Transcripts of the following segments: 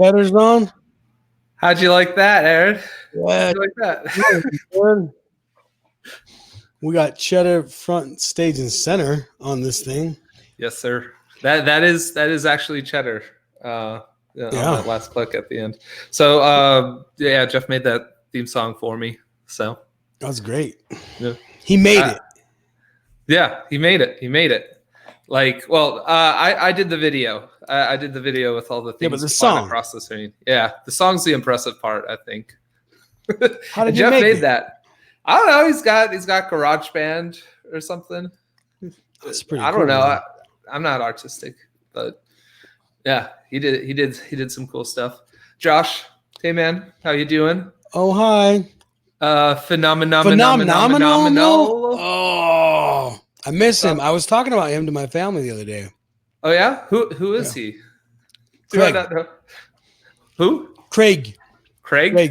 Cheddar's on. How'd you like that, Aaron? Yeah, How'd you like that? We got Cheddar front, stage, and center on this thing. Yes, sir. That is actually Cheddar. On that last click at the end. So yeah, Jeff made that theme song for me. So that was great. Yeah. He made it. Yeah, he made it. He made it. Like, well, I did the video. I did the video with all the things but the song across the screen. Yeah, the song's the impressive part, I think. How did Jeff make made it? that? I don't know. He's got GarageBand or something. That's pretty. I don't cool, know. man. I'm not artistic, but yeah, he did some cool stuff. Josh, hey man, how you doing? Oh hi. Phenomenal. Oh, I miss him. I was talking about him to my family the other day. Oh yeah, who is he? Craig. Who? Craig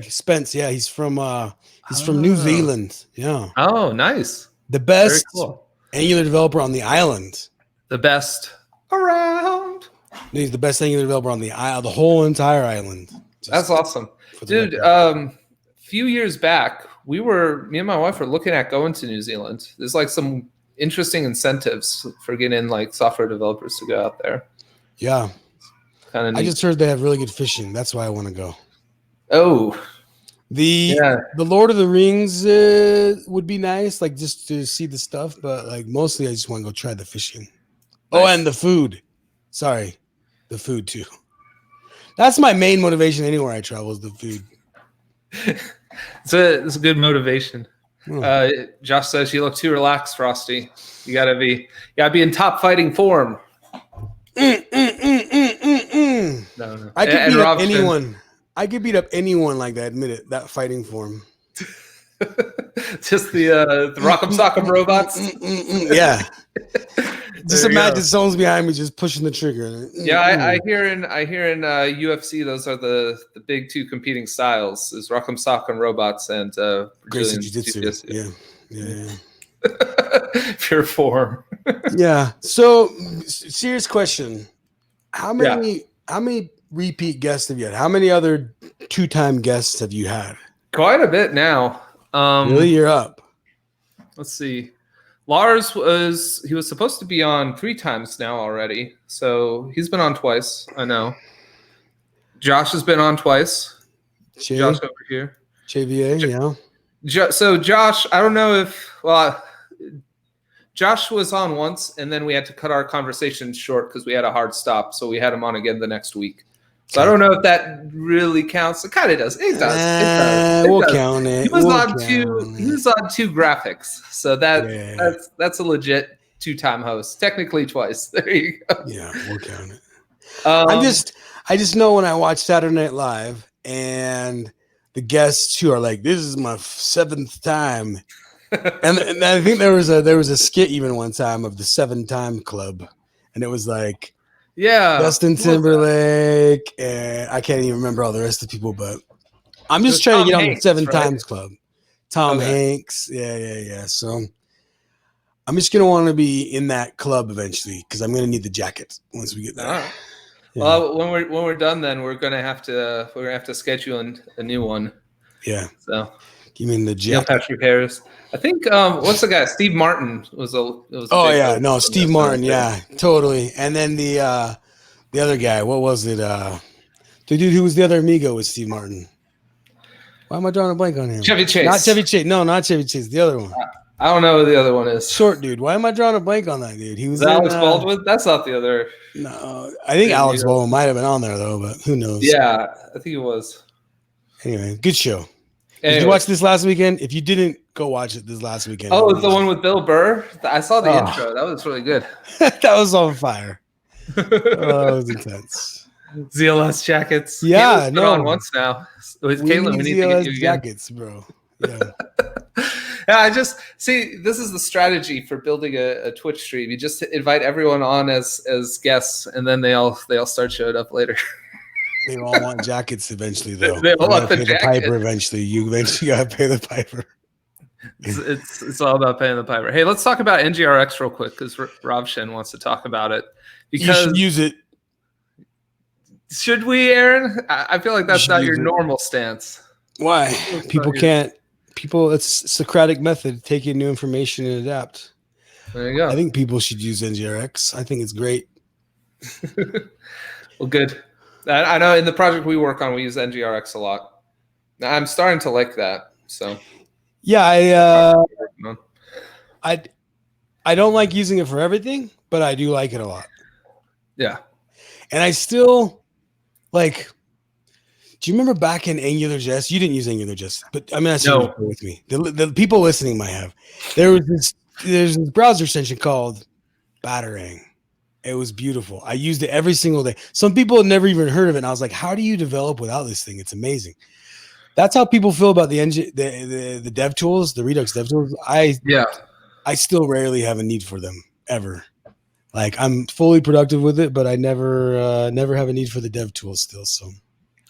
Spence. Yeah, he's from New Zealand. Yeah. Oh, nice. The best cool. Angular developer on the island. The best around. He's the best Angular developer on the whole entire island. That's awesome, dude. Few years back, me and my wife were looking at going to New Zealand. There's like some interesting incentives for getting like software developers to go out there. Yeah. Kind of. I just heard they have really good fishing. That's why I want to go. Oh. The Lord of the Rings would be nice, like just to see the stuff, but like mostly I just want to go try the fishing. Nice. Oh, and the food. Sorry, the food too. That's my main motivation anywhere I travel is the food. It's a good motivation. Josh says you look too relaxed, Frosty. You gotta be in top fighting form. No. I could beat up anyone. I could beat up anyone like that. Admit it. That fighting form. Just the Rock'em Sock'em robots. Yeah. Just imagine someone's behind me just pushing the trigger. Yeah, I hear in UFC those are the big two competing styles is Rock'em Sock'em robots and Brazilian Jiu-Jitsu. Yeah. Pure form. Yeah. So serious question. How many repeat guests have you had? How many other 2-time guests have you had? Quite a bit now. Really, you're up. Let's see. Lars was supposed to be on 3 times now already. So he's been on twice. I know. Josh has been on twice. Josh over here. JVA, yeah. So Josh, I don't know if Josh was on once, and then we had to cut our conversation short because we had a hard stop. So we had him on again the next week. So I don't know if that really counts. It kind of does. It does. We'll count it. He was on 2 graphics. So that's a legit 2-time host. Technically twice. There you go. Yeah, we'll count it. I just know when I watch Saturday Night Live and the guests who are like, this is my 7th time. and I think there was a skit even one time of the 7-time club. And it was like, yeah, Justin Timberlake, and I can't even remember all the rest of the people, but I'm just trying to get on the 7 times club. Tom Hanks, yeah. So I'm just gonna want to be in that club eventually because I'm gonna need the jacket once we get there. Right. Yeah. Well, when we're done, then we're gonna have to schedule a new one. Yeah. So you mean the jacket? Patrick Harris. I think what's the guy? Steve Martin was Steve Martin, yeah, totally. And then the other guy, what was it? The dude who was the other amigo with Steve Martin. Why am I drawing a blank on him? Chevy Chase. Not Chevy Chase. No, not Chevy Chase. The other one. I don't know who the other one is. Short dude. Why am I drawing a blank on that dude? He was Alex Baldwin. That's not the other. No, I think Alex Baldwin might have been on there though, but who knows? Yeah, I think it was. Anyway, good show. Did you watch this last weekend? If you didn't, go watch it this last weekend. Oh, it's the one with Bill Burr? I saw the intro. That was really good. That was on fire. That was intense. ZLS jackets. Yeah, Caitlin's been on once now. With Caitlin, we need to get you jackets, bro. Yeah. Yeah, I just see this is the strategy for building a Twitch stream. You just invite everyone on as guests, and then they all start showing up later. They all want jackets eventually, though. They all want the piper eventually. You eventually gotta pay the piper. It's all about paying the piper. Hey, let's talk about NGRX real quick because Rob Shen wants to talk about it. Because you should use it. Should we, Aaron? I feel like that's not your normal stance. Why? People can't. People, it's Socratic method. Take in new information and adapt. There you go. I think people should use NGRX. I think it's great. Well, good. I know in the project we work on, we use NGRX a lot. I'm starting to like that. So yeah, I don't like using it for everything, but I do like it a lot. Yeah. And I still like. Do you remember back in AngularJS? You didn't use AngularJS, but I mean, I assume you with me. The people listening might have. There's this browser extension called Batarang. It was beautiful. I used it every single day. Some people had never even heard of it, and I was like, "How do you develop without this thing? It's amazing." That's how people feel about the dev tools, the Redux dev tools. I still rarely have a need for them ever. Like I'm fully productive with it, but I never have a need for the dev tools still. So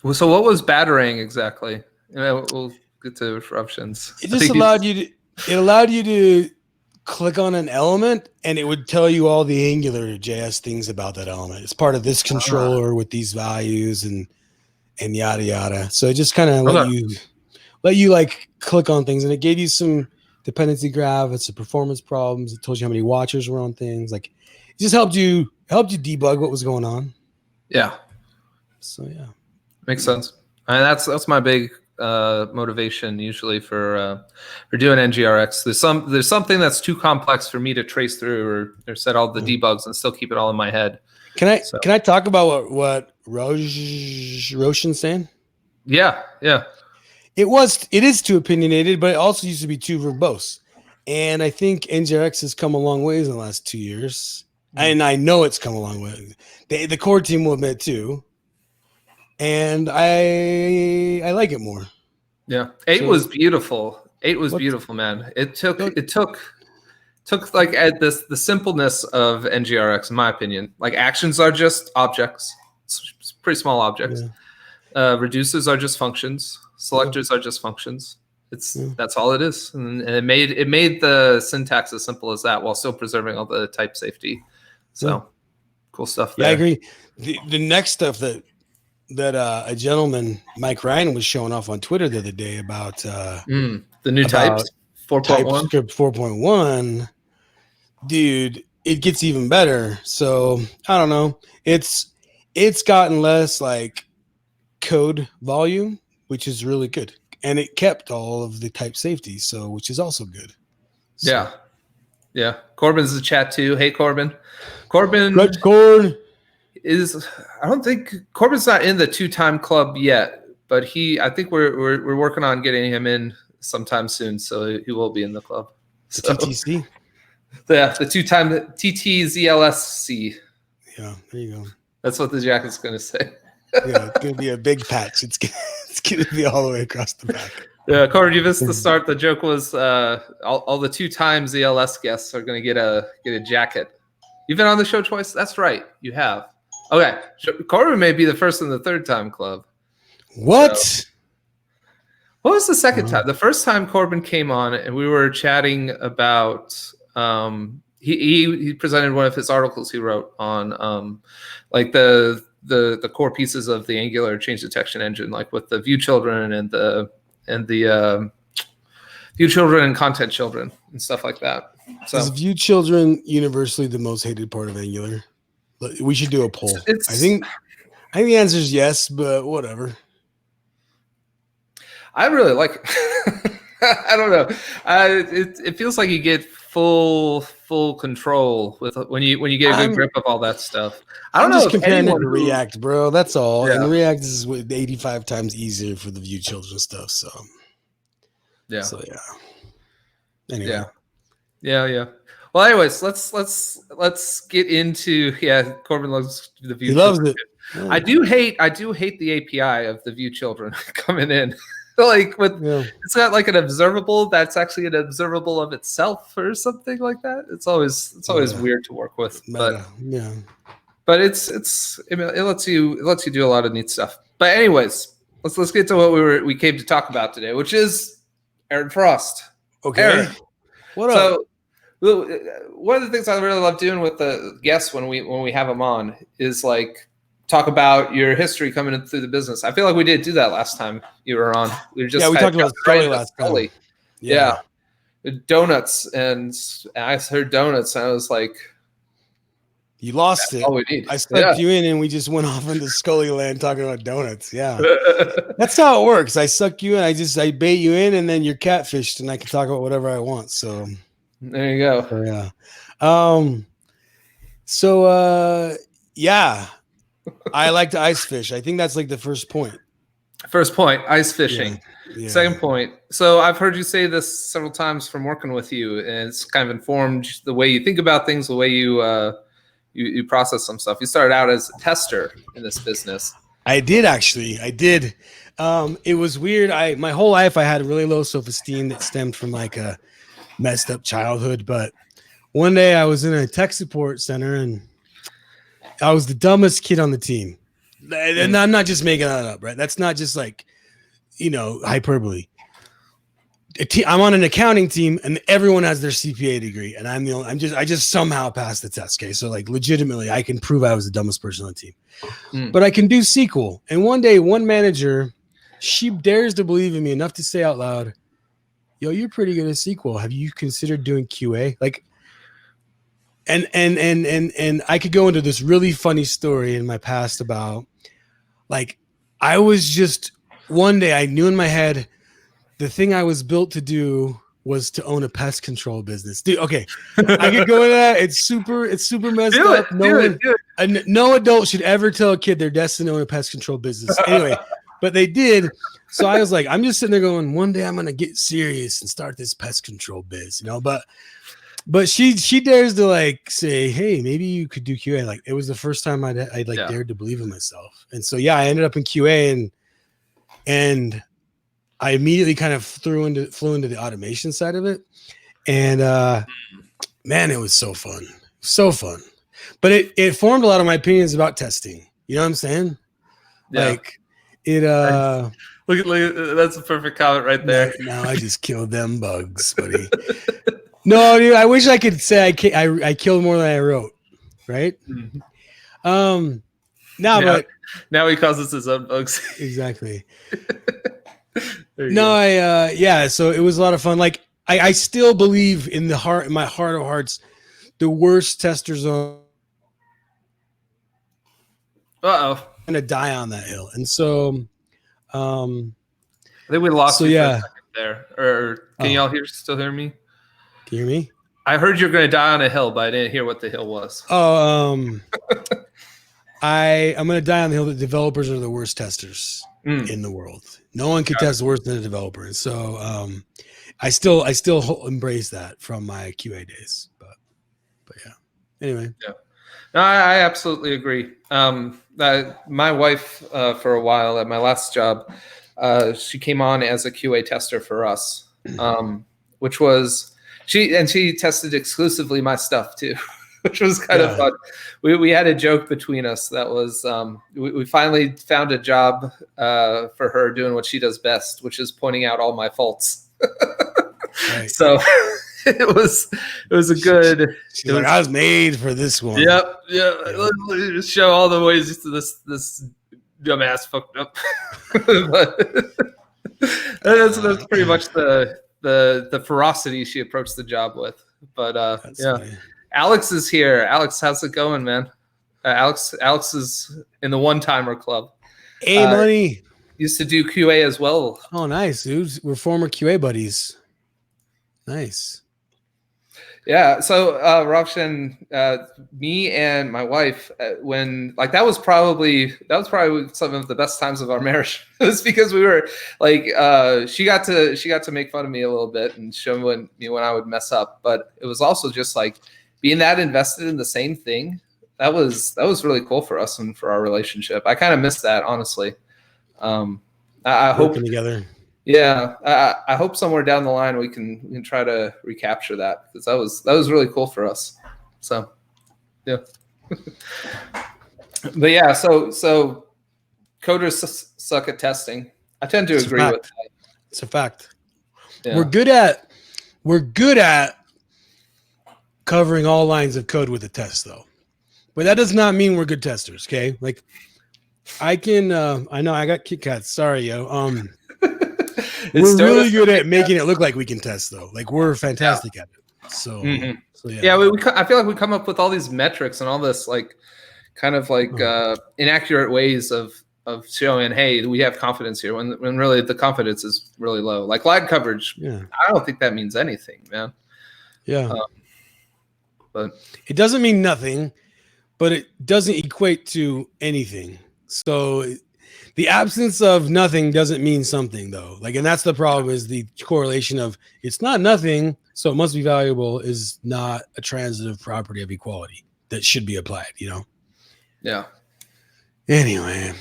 what was Batarang exactly? We'll get to interruptions. It just allowed you to click on an element and it would tell you all the AngularJS things about that element. It's part of this controller with these values and yada yada. So it just kind of let you like click on things, and it gave you some dependency graph. It's a performance problems. It told you how many watchers were on things. Like it just helped you debug what was going on. Yeah. So yeah. Makes sense. And that's my big motivation usually for doing NGRX. There's something that's too complex for me to trace through or set all the debugs and still keep it all in my head. Can I talk about what Roshan's saying? Yeah. It is too opinionated, but it also used to be too verbose. And I think NGRX has come a long ways in the last 2 years. And I know it's come a long way. The core team will admit too. And I like it more. Yeah. 8 was beautiful. 8 was beautiful, man. It took like the simpleness of NGRX, in my opinion. Like actions are just objects. It's pretty small objects. Yeah. Reduces are just functions. Selectors are just functions. That's all it is. And it made the syntax as simple as that while still preserving all the type safety. So cool stuff there. Yeah, I agree. The next stuff that a gentleman, Mike Ryan, was showing off on Twitter the other day about the new types 4.1. TypeScript 4.1, dude, it gets even better. So I don't know. It's gotten less like code volume, which is really good, and it kept all of the type safety, so which is also good. So. Yeah. Corbin's in the chat too. Hey, Corbin. I don't think Corbin's not in the 2-time club yet, but I think we're working on getting him in sometime soon, so he will be in the club. So, TTC? Yeah, the 2-time TT ZLSC. Yeah, there you go. That's what the jacket's going to say. Yeah, it's going to be a big patch. It's going to be all the way across the back. Yeah, Corbin, you missed the start. The joke was all the 2-time ZLS guests are going to get a jacket. You've been on the show twice? That's right, you have. Okay, Corbin may be the first in the 3rd-time club. What? So, what was the second time? The first time Corbin came on and we were chatting about he presented one of his articles he wrote on like the core pieces of the Angular change detection engine, like with the view children and the view children and content children and stuff like that. So is view children universally the most hated part of Angular? We should do a poll. I think the answer is yes, but whatever. I really like it. I don't know. It feels like you get full control with when you get a good grip of all that stuff. I don't know. Just comparing it to React, bro. That's all. Yeah. And React is 85 times easier for the view children stuff. So yeah. So yeah. Anyway. Yeah. Well, anyways, let's get into Corbin loves the view. He loves it. Yeah. I do hate the API of the view children coming in. Like it's got like an observable that's actually an observable of itself or something like that. It's always weird to work with. But But it lets you do a lot of neat stuff. But anyways, let's get to what we came to talk about today, which is Aaron Frost. Okay. Aaron. What up? So one of the things I really love doing with the guests when we have them on is like talk about your history coming in through the business. I feel like we did do that last time you were on. We talked about Scully last time. Yeah. Donuts, and I heard donuts, and I was like, you lost it. All we need. I sucked you in, and we just went off into Scully land talking about donuts. Yeah. That's how it works. I suck you in, I bait you in, and then you're catfished, and I can talk about whatever I want. So there you go. Yeah. I like to ice fish. I think that's like the first point. First point, ice fishing. Yeah. Second point. So I've heard you say this several times from working with you, and it's kind of informed the way you think about things, the way you process some stuff. You started out as a tester in this business. I did actually. It was weird. My whole life I had really low self-esteem that stemmed from like a messed up childhood. But one day I was in a tech support center and I was the dumbest kid on the team. And I'm not just making that up, right? That's not just like, hyperbole. I'm on an accounting team and everyone has their CPA degree. And I'm the only, I just somehow passed the test. Okay. So like legitimately I can prove I was the dumbest person on the team, but I can do SQL. And one day, one manager, she dares to believe in me enough to say out loud, yo, you're pretty good at SQL. Have you considered doing QA? Like, and I could go into this really funny story in my past about like, I was just one day I knew in my head, the thing I was built to do was to own a pest control business. Dude, okay. I could go into that. It's super messed up. No adult should ever tell a kid they're destined to own a pest control business. Anyway, but they did. So I was like, I'm just sitting there going, one day I'm going to get serious and start this pest control biz, but she dares to like say, hey, maybe you could do QA. Like it was the first time I'd dared to believe in myself. And so, I ended up in QA and I immediately kind of flew into the automation side of it. And man, it was so fun. So fun. But it formed a lot of my opinions about testing. You know what I'm saying? Yeah. Like it look at that's a perfect comment right there. Now I just killed them bugs, buddy. No, dude, I wish I could say I killed more than I wrote. Right? Mm-hmm. But now he calls us his own bugs. Exactly. No, so it was a lot of fun. Like I still believe in my heart of hearts, the worst testers are gonna die on that hill. And so I think we lost you for a second there. Or can y'all still hear me? Can you hear me? I heard you're gonna die on a hill, but I didn't hear what the hill was. I'm gonna die on the hill that developers are the worst testers in the world. No one can test worse than a developer. And so I still embrace that from my QA days. But yeah. Anyway. Yeah. No, I absolutely agree. My wife, for a while at my last job, she came on as a QA tester for us, which was she tested exclusively my stuff too, which was kind of fun. We had a joke between us that was we finally found a job for her doing what she does best, which is pointing out all my faults. Right. So it was a good. She's like, I was made for this one. Yep. Let's show all the ways this dumbass fucked up. But that's pretty much the ferocity she approached the job with. But funny. Alex is here. Alex, how's it going, man? Alex is in the one-timer club. Hey, money. Used to do QA as well. Oh, nice, dude. We're former QA buddies. Nice. Yeah. So, Ravshan, me and my wife, when like that was probably some of the best times of our marriage. It was because we were like, she got to make fun of me a little bit and show me when I would mess up, but it was also just like being that invested in the same thing. That was really cool for us and for our relationship. I kind of missed that, honestly. I hope together. Yeah, I hope somewhere down the line we can try to recapture that, because that was really cool for us. So, yeah. But yeah, so coders suck at testing. I tend to agree with that. It's a fact. Yeah. We're good at covering all lines of code with a test, though. But that does not mean we're good testers. Okay, like I can. I know I got Kit Kats. Sorry, yo. It's We're really donuts good and at Kit making Kats. it look like we can test, though. Like we're fantastic at it. So, Mhm. so yeah. Yeah, I feel like we come up with all these metrics and all this like kind of like inaccurate ways of showing, hey, we have confidence here when really the confidence is really low. Like lag coverage, Yeah. I don't think that means anything, man. Yeah. But It doesn't mean nothing, but it doesn't equate to anything. So the absence of nothing doesn't mean something, though. Like, and that's the problem is the correlation of it's not nothing, so it must be valuable is not a transitive property of equality that should be applied, you know? yeah. Anyway,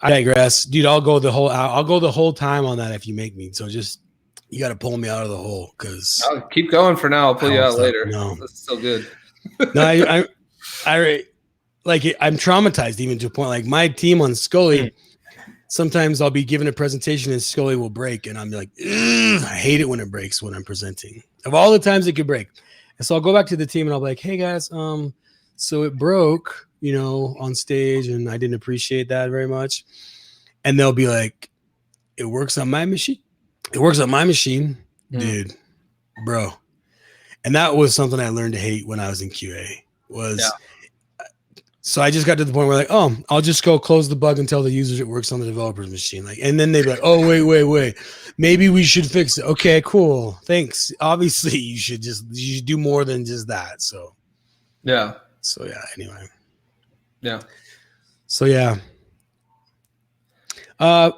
I digress. Dude, I'll go the whole time on that if you make me. So just you got to pull me out of the hole because I'll keep going for now. I'll pull you out later. No, That's still good. no, I like it, I'm traumatized even to a point. Like my team on Scully, sometimes I'll be given a presentation and Scully will break, and I'm like, I hate it when it breaks when I'm presenting. Of all the times it could break, and so I'll go back to the team and I'll be like, hey guys, so it broke, you know, on stage, and I didn't appreciate that very much. And they'll be like, it works on my machine. It works on my machine, dude, bro. And that was something I learned to hate when I was in QA. So I just got to the point where like, oh, I'll just go close the bug and tell the users it works on the developer's machine. Like, and then they'd be like, oh, wait. Maybe we should fix it. Okay, cool. Thanks. Obviously you should do more than just that. So yeah. Anyway. Yeah. So yeah.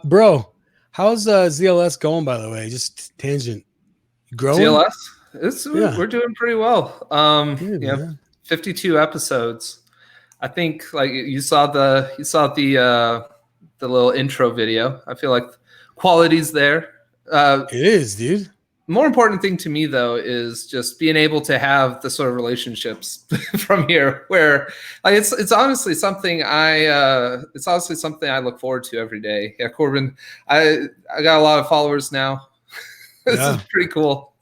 Bro, how's ZLS going, by the way? Just tangent. Growing? ZLS? We're doing pretty well. Yeah, 52 episodes. I think like you saw the little intro video. I feel like quality's there. It is, dude. More important thing to me though is just being able to have the sort of relationships from here where like it's honestly something I look forward to every day. Yeah, Corbin, I got a lot of followers now. This is pretty cool.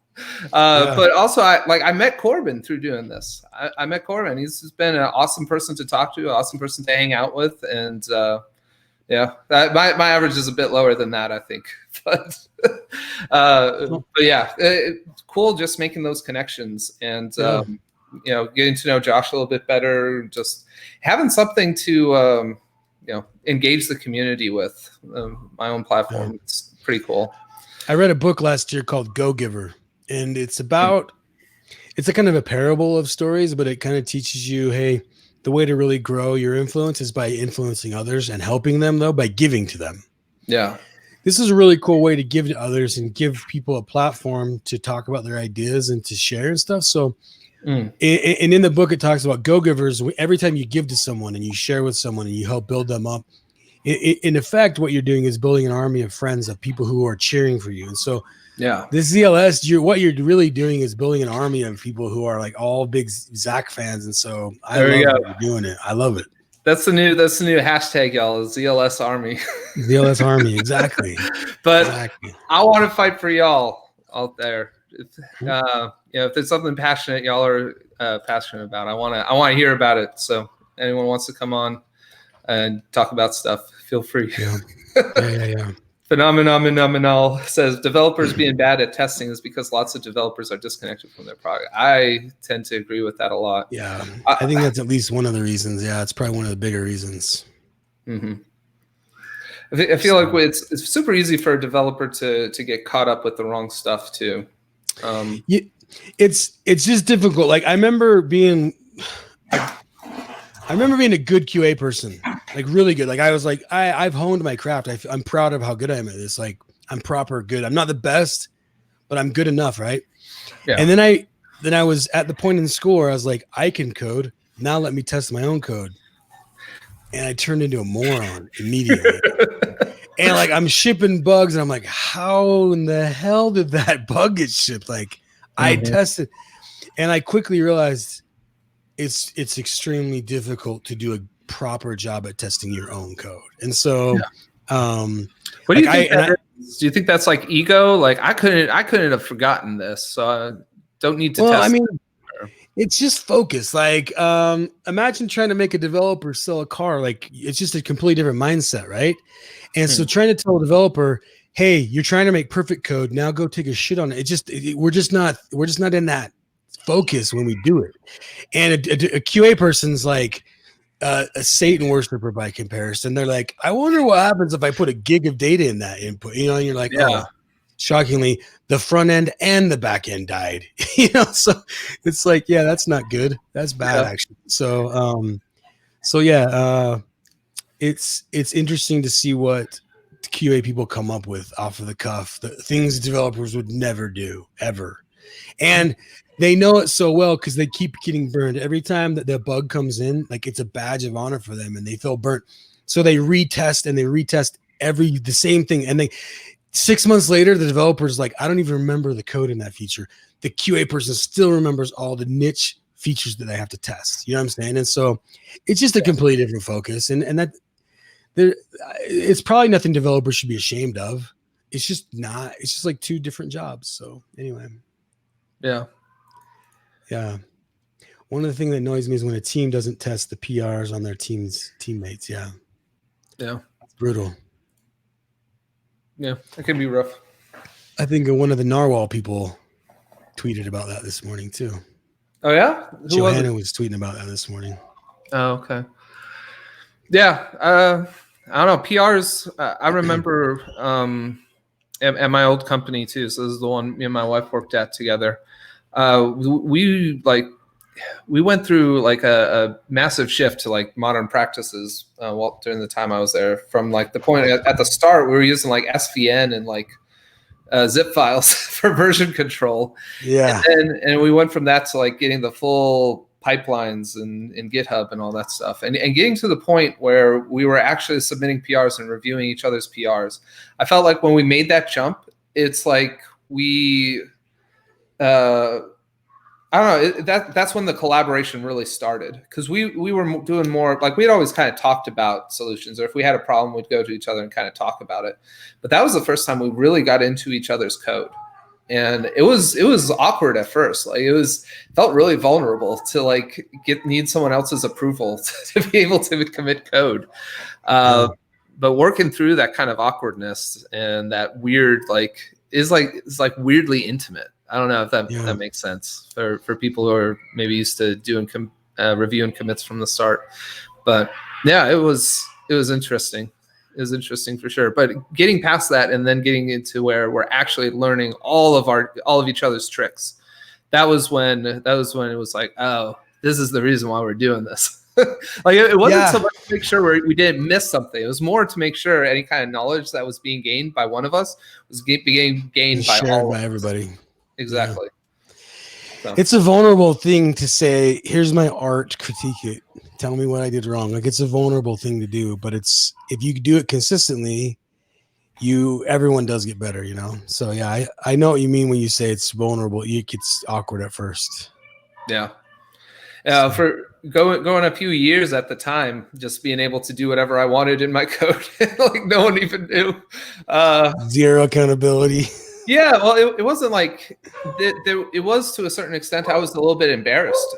But also I met Corbin through doing this. I met Corbin. He's been an awesome person to talk to, an awesome person to hang out with, and my average is a bit lower than that, I think. But yeah, cool just making those connections and getting to know Josh a little bit better, just having something to engage the community with. My own platform. It's pretty cool. I read a book last year called Go Giver. And it's about, it's a kind of a parable of stories, but it kind of teaches you, hey, the way to really grow your influence is by influencing others and helping them, though, by giving to them. Yeah. This is a really cool way to give to others and give people a platform to talk about their ideas and to share and stuff. So, and in the book, it talks about go-givers. Every time you give to someone and you share with someone and you help build them up, in effect, what you're doing is building an army of friends, of people who are cheering for you. And so, this ZLS, what you're really doing is building an army of people who are like all big Zach fans, and so I love that you're doing it. I love it. That's the new hashtag, y'all. ZLS Army. ZLS Army, exactly. But I want to fight for y'all out there. If there's something passionate y'all are passionate about, I want to hear about it. So anyone wants to come on and talk about stuff, feel free. Yeah. Phenomenal says developers being bad at testing is because lots of developers are disconnected from their product. I tend to agree with that a lot. Yeah, I think that's at least one of the reasons. Yeah, it's probably one of the bigger reasons. Mm-hmm. I feel like it's super easy for a developer to get caught up with the wrong stuff too. It's just difficult. Like I remember being a good QA person, like really good. Like I was like, I've honed my craft. I'm proud of how good I am at this. Like I'm proper good. I'm not the best, but I'm good enough. Right. Yeah. And then I was at the point in school where I was like, I can code. Now let me test my own code. And I turned into a moron immediately. And like, I'm shipping bugs and I'm like, how in the hell did that bug get shipped? Like I tested and I quickly realized it's extremely difficult to do a proper job at testing your own code. And so, what do you think that is? Do you think that's like ego? Like I couldn't have forgotten this, so I don't need to test. I mean, It's just focus. Like, imagine trying to make a developer sell a car. Like, it's just a completely different mindset, right? And so, trying to tell a developer, "Hey, you're trying to make perfect code. Now go take a shit on it." We're just not in that focus when we do it. And a QA person's like a Satan worshiper by comparison. They're like, "I wonder what happens if I put a gig of data in that input." You know, and you're like, "Oh." Shockingly, the front end and the back end died. So it's like, yeah, that's not good. That's bad, actually. So, it's interesting to see what QA people come up with off of the cuff. The things developers would never do ever, and they know it so well because they keep getting burned every time that the bug comes in. Like, it's a badge of honor for them, and they feel burnt. So they retest the same thing, and 6 months later, the developer's like, I don't even remember the code in that feature. The QA person still remembers all the niche features that they have to test. You know what I'm saying? And so it's just a completely different focus. And that it's probably nothing developers should be ashamed of. It's just not. It's just like two different jobs. So anyway. Yeah. One of the things that annoys me is when a team doesn't test the PRs on their teammates. Yeah. It's brutal. Yeah, it can be rough. I think one of the Narwhal people tweeted about that this morning too. Oh yeah, Johanna was tweeting about that this morning. Oh, okay. Yeah, I don't know. PRs. I remember at my old company too. So this is the one me and my wife worked at together. We went through like a massive shift to like modern practices during the time I was there. From like the point at the start, we were using like SVN and like zip files for version control. Yeah. And we went from that to like getting the full pipelines and GitHub and all that stuff, and getting to the point where we were actually submitting PRs and reviewing each other's PRs. I felt like when we made that jump, it's like we I don't know. That's when the collaboration really started, because we were doing more like we'd always kind of talked about solutions, or if we had a problem, we'd go to each other and kind of talk about it. But that was the first time we really got into each other's code, and it was awkward at first. Like felt really vulnerable to like need someone else's approval to be able to commit code. But working through that kind of awkwardness and that weird is weirdly intimate. I don't know if that makes sense for people who are maybe used to doing reviewing commits from the start. But yeah, it was interesting. It was interesting for sure. But getting past that and then getting into where we're actually learning all of each other's tricks. That was when it was like, oh, this is the reason why we're doing this. Like it wasn't so much to make sure we didn't miss something. It was more to make sure any kind of knowledge that was being gained by one of us was being gained by everybody. Exactly. Yeah. So. It's a vulnerable thing to say, here's my art, critique it, tell me what I did wrong. Like, it's a vulnerable thing to do, but if you do it consistently, everyone does get better, So yeah, I know what you mean when you say it's vulnerable. It gets awkward at first. Yeah. For going a few years at the time, just being able to do whatever I wanted in my code, like no one even knew. Zero accountability. Yeah, well, it wasn't like it was to a certain extent. I was a little bit embarrassed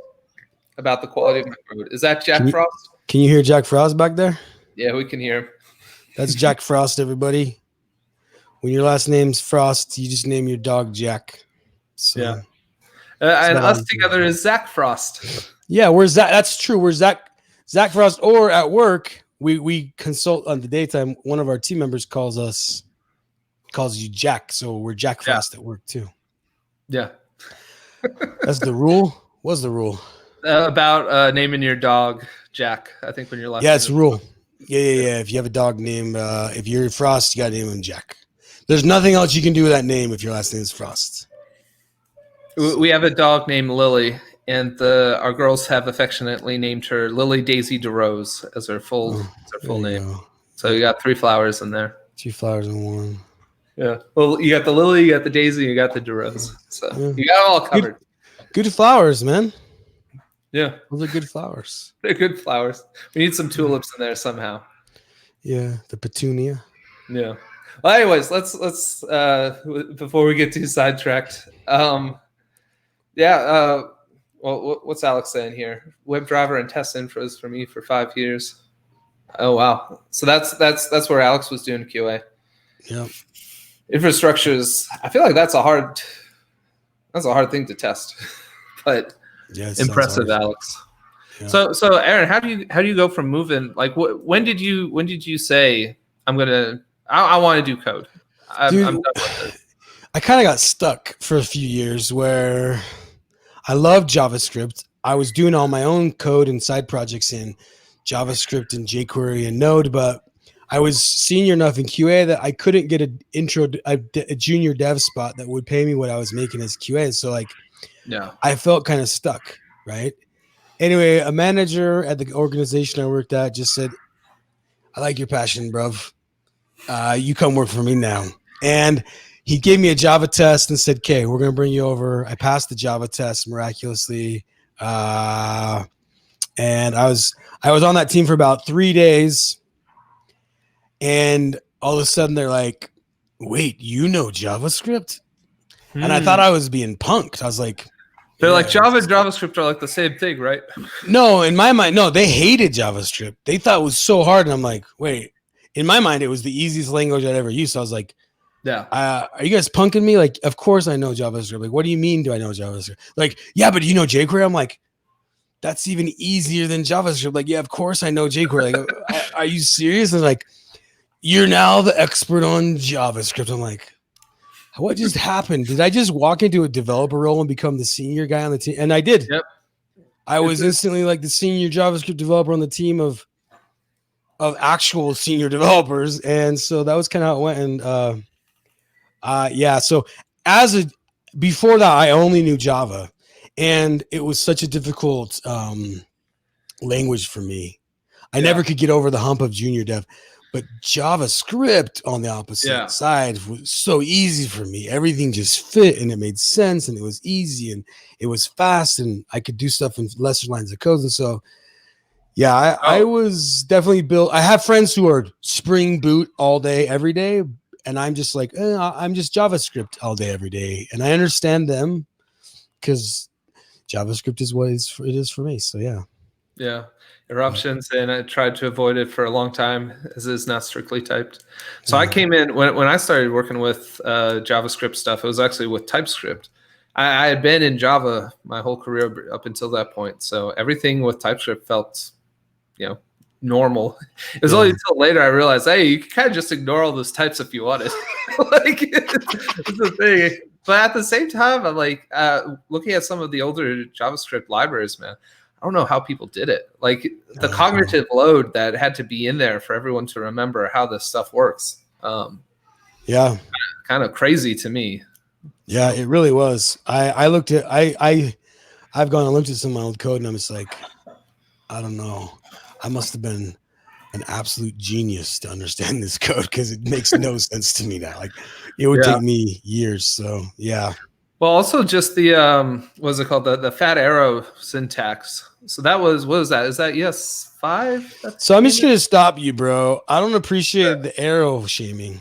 about the quality of my code. Is that Jack Frost? Can you hear Jack Frost back there? Yeah, we can hear him. That's Jack Frost, everybody. When your last name's Frost, you just name your dog Jack. So, yeah. And us together is Zach Frost. Yeah, where's that? That's true. Where's Zach Frost? Or at work, we consult on the daytime. One of our team members calls you Jack, so we're Jack Frost at work too. Yeah. That's the rule. What's the rule? About naming your dog Jack, I think, when you're last. Yeah, it's a rule. Yeah. If you have a dog named, if you're Frost, you got to name him Jack. There's nothing else you can do with that name if your last name is Frost. We have a dog named Lily, and our girls have affectionately named her Lily Daisy DeRose as her full name. Go. So you got 3 flowers in there. 2 flowers in one. Yeah. Well, you got the Lily, you got the Daisy, you got the DeRose. So you got it all covered. Good flowers, man. Yeah. Those are good flowers. They're good flowers. We need some tulips in there somehow. Yeah. The petunia. Yeah. Well, anyways, let's before we get too sidetracked. Well, what's Alex saying here? WebDriver and test infras for me for 5 years. Oh wow! So that's where Alex was doing QA. Yeah. Infrastructure is. I feel like that's a hard thing to test, but impressive, Alex. Yeah. So Aaron, how do you go from moving? Like, when did you say I want to do code? I'm done with it. I kind of got stuck for a few years where I loved JavaScript. I was doing all my own code and side projects in JavaScript and jQuery and Node, but I was senior enough in QA that I couldn't get a junior dev spot that would pay me what I was making as QA. So I felt kind of stuck, right? Anyway, a manager at the organization I worked at just said, I like your passion, bruv. You come work for me now. And he gave me a Java test and said, okay, we're going to bring you over. I passed the Java test miraculously. And I was on that team for about 3 days. And all of a sudden they're like, wait, you know JavaScript? And I thought I was being punked. I was like, they're like Java and JavaScript are like the same thing, right? No, in my mind, no, they hated JavaScript. They thought it was so hard. And I'm like, wait, in my mind, it was the easiest language I'd ever used. So I was like, are you guys punking me? Like, of course I know JavaScript. Like, what do you mean do I know JavaScript? Like, yeah, but you know jQuery? I'm like, that's even easier than JavaScript. Like, yeah, of course I know jQuery. Like, are you serious? And like, you're now the expert on JavaScript. I'm like, what just happened? Did I just walk into a developer role and become the senior guy on the team? And I did. Yep. I was instantly like the senior JavaScript developer on the team of actual senior developers. And so that was kind of how it went. And so before that, I only knew Java, and it was such a difficult language for me. I never could get over the hump of junior dev. But JavaScript on the opposite side was so easy for me. Everything just fit and it made sense and it was easy and it was fast and I could do stuff in lesser lines of code. And so, I was definitely built. I have friends who are Spring Boot all day, every day. And I'm just like, I'm just JavaScript all day, every day. And I understand them because JavaScript is what it is for me. So, yeah. Yeah. Eruptions, and I tried to avoid it for a long time as it's not strictly typed. So I came in when I started working with JavaScript stuff, it was actually with TypeScript. I had been in Java my whole career up until that point. So everything with TypeScript felt, normal. It was only until later I realized, hey, you can kind of just ignore all those types if you wanted. Like, it's the thing. But at the same time, I'm like, looking at some of the older JavaScript libraries, man, I don't know how people did it. Like the cognitive load that had to be in there for everyone to remember how this stuff works. Kind of crazy to me. Yeah, it really was. I've gone and looked at some of my old code and I'm just like, I don't know. I must have been an absolute genius to understand this code because it makes no sense to me now. Like it would take me years. So yeah. Well, also just the what's it called? The fat arrow syntax. So that was, what was that? Is that ES5? So I'm just gonna stop you, bro. I don't appreciate the arrow shaming.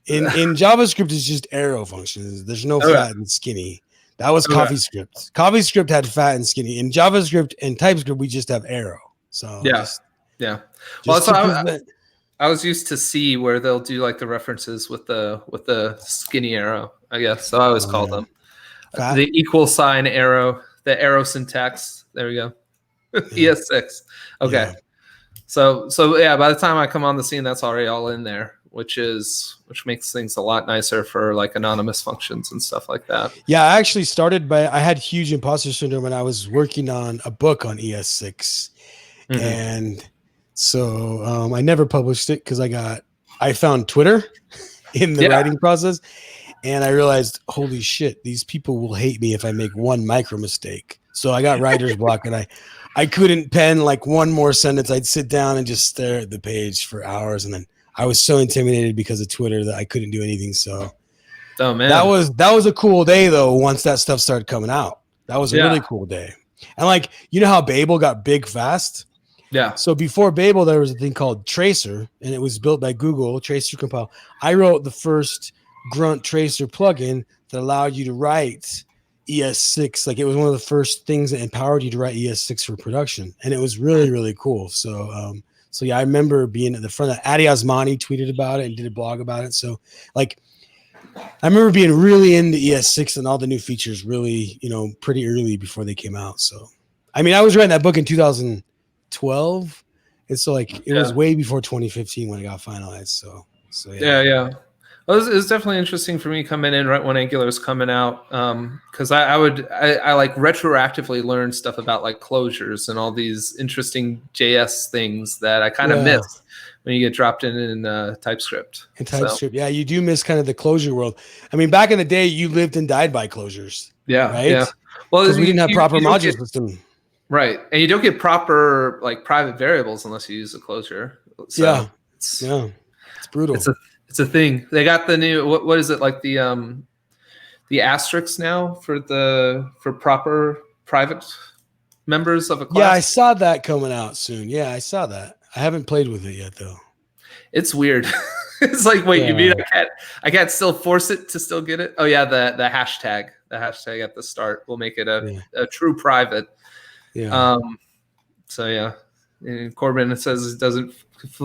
In JavaScript, it's just arrow functions. There's no fat and skinny. That was CoffeeScript. CoffeeScript had fat and skinny. In JavaScript and TypeScript, we just have arrow. So Well, so I was used to C where they'll do like the references with the skinny arrow, I guess. So I always call them the equal sign arrow, the arrow syntax. There we go. ES6. Okay. Yeah. So by the time I come on the scene, that's already all in there, which makes things a lot nicer for like anonymous functions and stuff like that. Yeah, I actually started I had huge imposter syndrome when I was working on a book on ES6. Mm-hmm. And so I never published it because I found Twitter in the writing process. And I realized, holy shit, these people will hate me if I make one micro mistake. So I got writer's block and I couldn't pen like one more sentence. I'd sit down and just stare at the page for hours. And then I was so intimidated because of Twitter that I couldn't do anything. So that was a cool day though. Once that stuff started coming out, that was a really cool day. And like, you know how Babel got big fast? Yeah. So before Babel, there was a thing called Tracer, and it was built by Google, Tracer Compile. I wrote the first Grunt Tracer plugin that allowed you to write ES6. Like it was one of the first things that empowered you to write ES6 for production, and it was really, really cool. So, so yeah, I remember being at the front of Adi Osmani tweeted about it and did a blog about it. So like, I remember being really into ES6 and all the new features really, pretty early before they came out. So, I mean, I was writing that book in 2012. And so like, it was way before 2015 when it got finalized. So yeah. Well, it was definitely interesting for me coming in right when Angular was coming out, because I like retroactively learn stuff about like closures and all these interesting JS things that I kind of missed when you get dropped in TypeScript. In TypeScript, yeah, you do miss kind of the closure world. I mean, back in the day, you lived and died by closures. Yeah, right. Yeah. Well, because we didn't have proper module system. Right, and you don't get proper like private variables unless you use a closure. So it's brutal. It's a thing. They got the new what is it like the asterisk now for proper private members of a class? Yeah, I saw that coming out soon. Yeah, I saw that. I haven't played with it yet though. It's weird. It's like, wait, you mean I can't still force it to still get it? Oh yeah, the hashtag at the start will make it a true private. Yeah. So yeah, and Corbin says it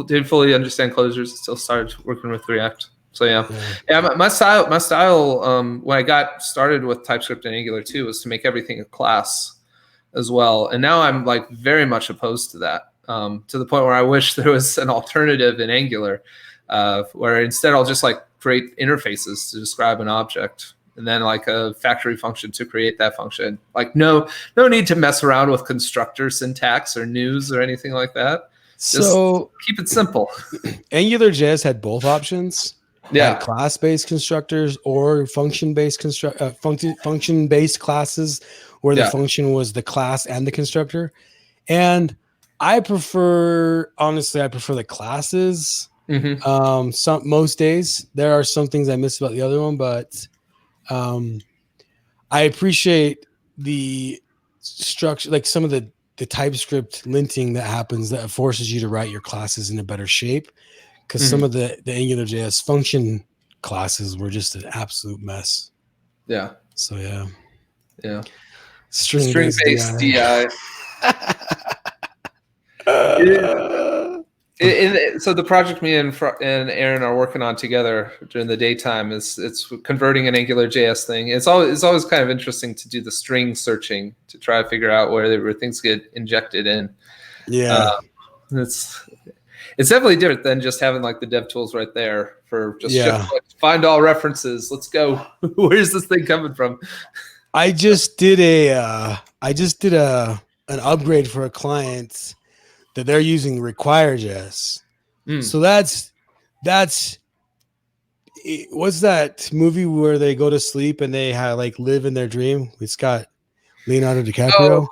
didn't fully understand closures. Still started working with React. So yeah. My style. When I got started with TypeScript and Angular 2 was to make everything a class as well. And now I'm like very much opposed to that. To the point where I wish there was an alternative in Angular, where instead I'll just like create interfaces to describe an object, and then like a factory function to create that function. Like no need to mess around with constructor syntax or news or anything like that. Just keep it simple. AngularJS had both options. Yeah, class-based constructors or function-based function-based classes, where the function was the class and the constructor. And I prefer the classes. Mm-hmm. Most days there are some things I miss about the other one, but I appreciate the structure, like some of the TypeScript linting that happens that forces you to write your classes in a better shape. Because some of the AngularJS function classes were just an absolute mess. Yeah. So yeah. String-based DI. So the project me and Aaron are working on together during the daytime it's converting an AngularJS thing. It's always kind of interesting to do the string searching to try to figure out where things get injected in. Yeah, it's definitely different than just having like the dev tools right there for just find all references. Let's go. Where's this thing coming from? I just did an upgrade for a client that they're using Require.js. So that's what's that movie where they go to sleep and they like live in their dream? It's got Leonardo DiCaprio.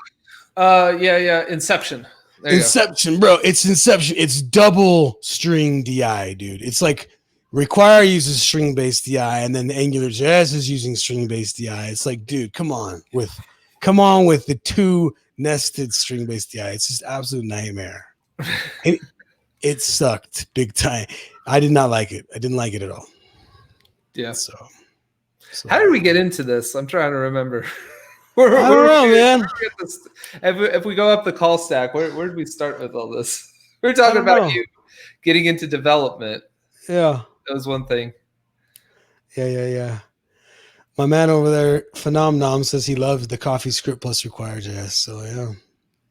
Yeah. Inception. Inception, bro. It's Inception. It's double string DI, dude. It's like Require uses string-based DI, and then the AngularJS is using string-based DI. It's like, dude, come on with the two nested string-based DI. It's just absolute nightmare. It sucked big time. I did not like it. I didn't like it at all. Yeah. So how did we get into this? I'm trying to remember. I don't know, man. If we go up the call stack, where did we start with all this? We're talking about you getting into development. Yeah. That was one thing. Yeah. My man over there, Phenom, says he loves the CoffeeScript plus Require.js. So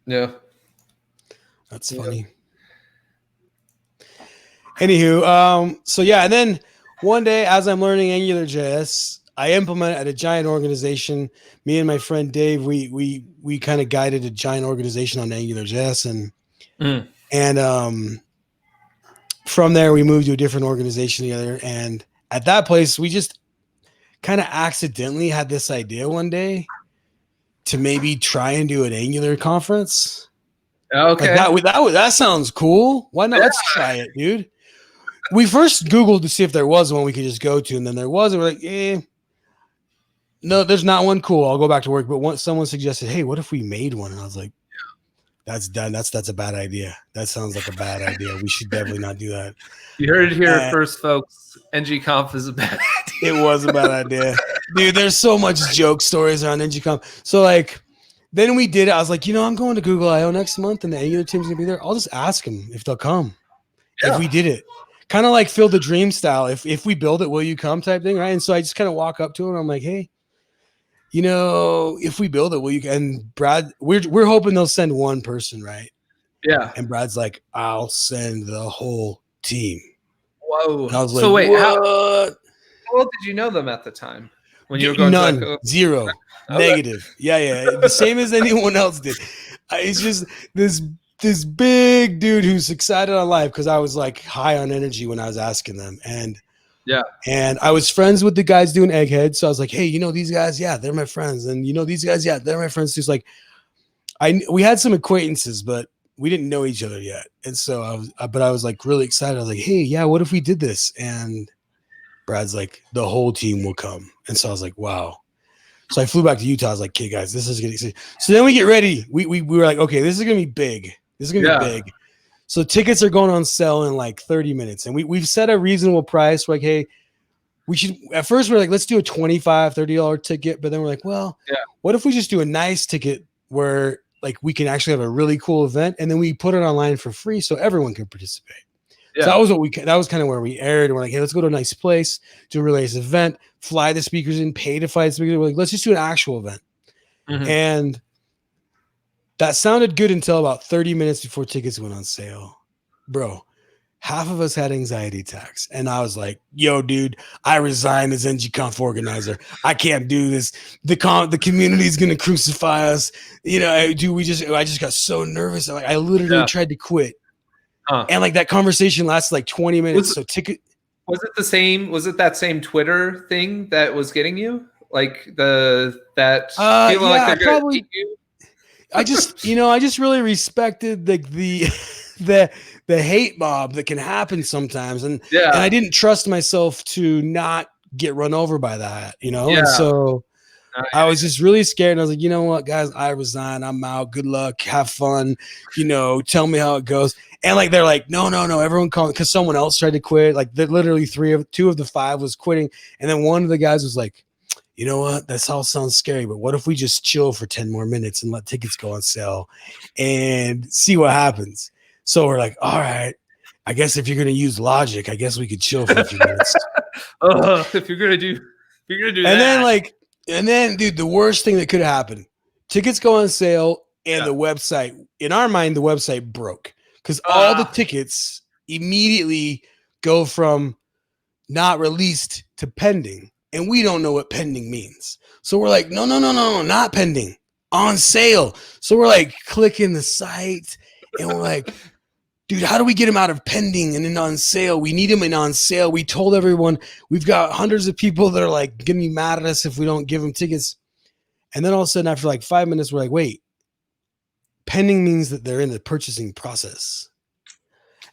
yeah, that's funny. Anywho, so yeah, and then one day as I'm learning AngularJS, I implement at a giant organization. Me and my friend Dave, we kind of guided a giant organization on AngularJS, and from there we moved to a different organization together. And at that place, we just kind of accidentally had this idea one day to maybe try and do an Angular conference. Okay, that sounds cool. Why not? Let's try it, dude. We first Googled to see if there was one we could just go to, and then there was. And we're like, no, there's not one. Cool, I'll go back to work. But someone suggested, hey, what if we made one? And I was like, that's done. That's a bad idea. That sounds like a bad idea. We should definitely not do that. You heard it here first, folks. NgConf is a bad idea. It was a bad idea. Dude, there's so much joke stories around NgConf. So like, then we did it. I was like, I'm going to Google I/O next month, and the Angular team's gonna be there. I'll just ask them if they'll come. Yeah. If we did it, kind of like Field the Dream style. If we build it, will you come? Type thing, right? And so I just kind of walk up to him. And I'm like, hey, if we build it, will you? And Brad, we're hoping they'll send one person, right? Yeah. And Brad's like, I'll send the whole team. Whoa. And I was so like, wait, what? how well did you know them at the time when you were going? None, to zero, negative. Yeah, the same as anyone else did. It's just this big dude who's excited on life because I was like high on energy when I was asking them, and I was friends with the guys doing Egghead, so I was like, hey, these guys, yeah, they're my friends, and these guys, yeah, they're my friends. Just like we had some acquaintances, but we didn't know each other yet, and so I was like really excited. I was like, hey, yeah, what if we did this? And Brad's like, the whole team will come. And so I was like, wow. So I flew back to Utah. I was like, okay, guys, this is going to be. So then we get ready. We were like, okay, this is going to be big. This is going to be big. So tickets are going on sale in like 30 minutes. And we've set a reasonable price. We're like, hey, we should, at first we're like, let's do a $25, $30 ticket. But then we're like, well, what if we just do a nice ticket where like we can actually have a really cool event, and then we put it online for free so everyone can participate. Yeah. So that was kind of where we aired. We're like, hey, let's go to a nice place, do a really nice event, fly the speakers in, pay to fly the speakers. We're like, let's just do an actual event. Mm-hmm. And that sounded good until about 30 minutes before tickets went on sale. Bro, half of us had anxiety attacks. And I was like, yo, dude, I resign as NgConf organizer. I can't do this. The community is going to crucify us. I just got so nervous. I literally tried to quit. And like that conversation lasted like 20 minutes. Was it that same Twitter thing that was getting you? Like feeling like they're probably eat you? I just really respected the hate mob that can happen sometimes. And I didn't trust myself to not get run over by that, And so I was just really scared. And I was like, you know what, guys, I resign. I'm out. Good luck. Have fun. Tell me how it goes. And like, they're like, no, everyone call, because someone else tried to quit. Like literally two of the five was quitting. And then one of the guys was like, you know what? That all sounds scary, but what if we just chill for 10 more minutes and let tickets go on sale and see what happens? So we're like, all right, I guess if you're going to use logic, I guess we could chill for a few minutes. If you're going to do and then, dude, the worst thing that could have happened, tickets go on sale and the website, in our mind, the website broke because all the tickets immediately go from not released to pending. And we don't know what pending means. So we're like, no, not pending, on sale. So we're like clicking the site and we're like, dude, how do we get him out of pending and then on sale? We need him in on sale. We told everyone, we've got hundreds of people that are like going to be mad at us if we don't give them tickets. And then all of a sudden, after like 5 minutes, we're like, wait, pending means that they're in the purchasing process.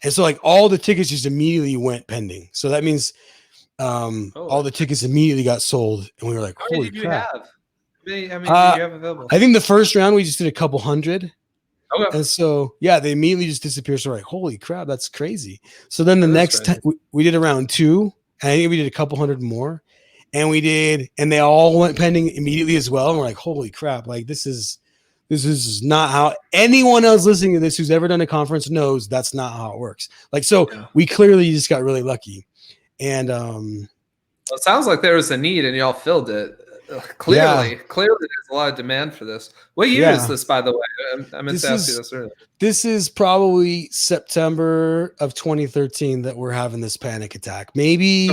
And so like all the tickets just immediately went pending. So that means all the tickets immediately got sold, and we were like, holy crap. How many did you have available? I think the first round we just did a couple hundred. Okay. And so they immediately just disappeared. So we're like, holy crap, that's crazy. So then the next time we did a round 2, and I think we did a couple hundred more, and they all went pending immediately as well. And we're like, holy crap, like this is not how anyone else listening to this who's ever done a conference knows that's not how it works. Like, so we clearly just got really lucky. And it sounds like there was a need and y'all filled it. Clearly there's a lot of demand for this. What year is this, by the way? I meant to ask you this earlier. This is probably September of 2013 that we're having this panic attack. Maybe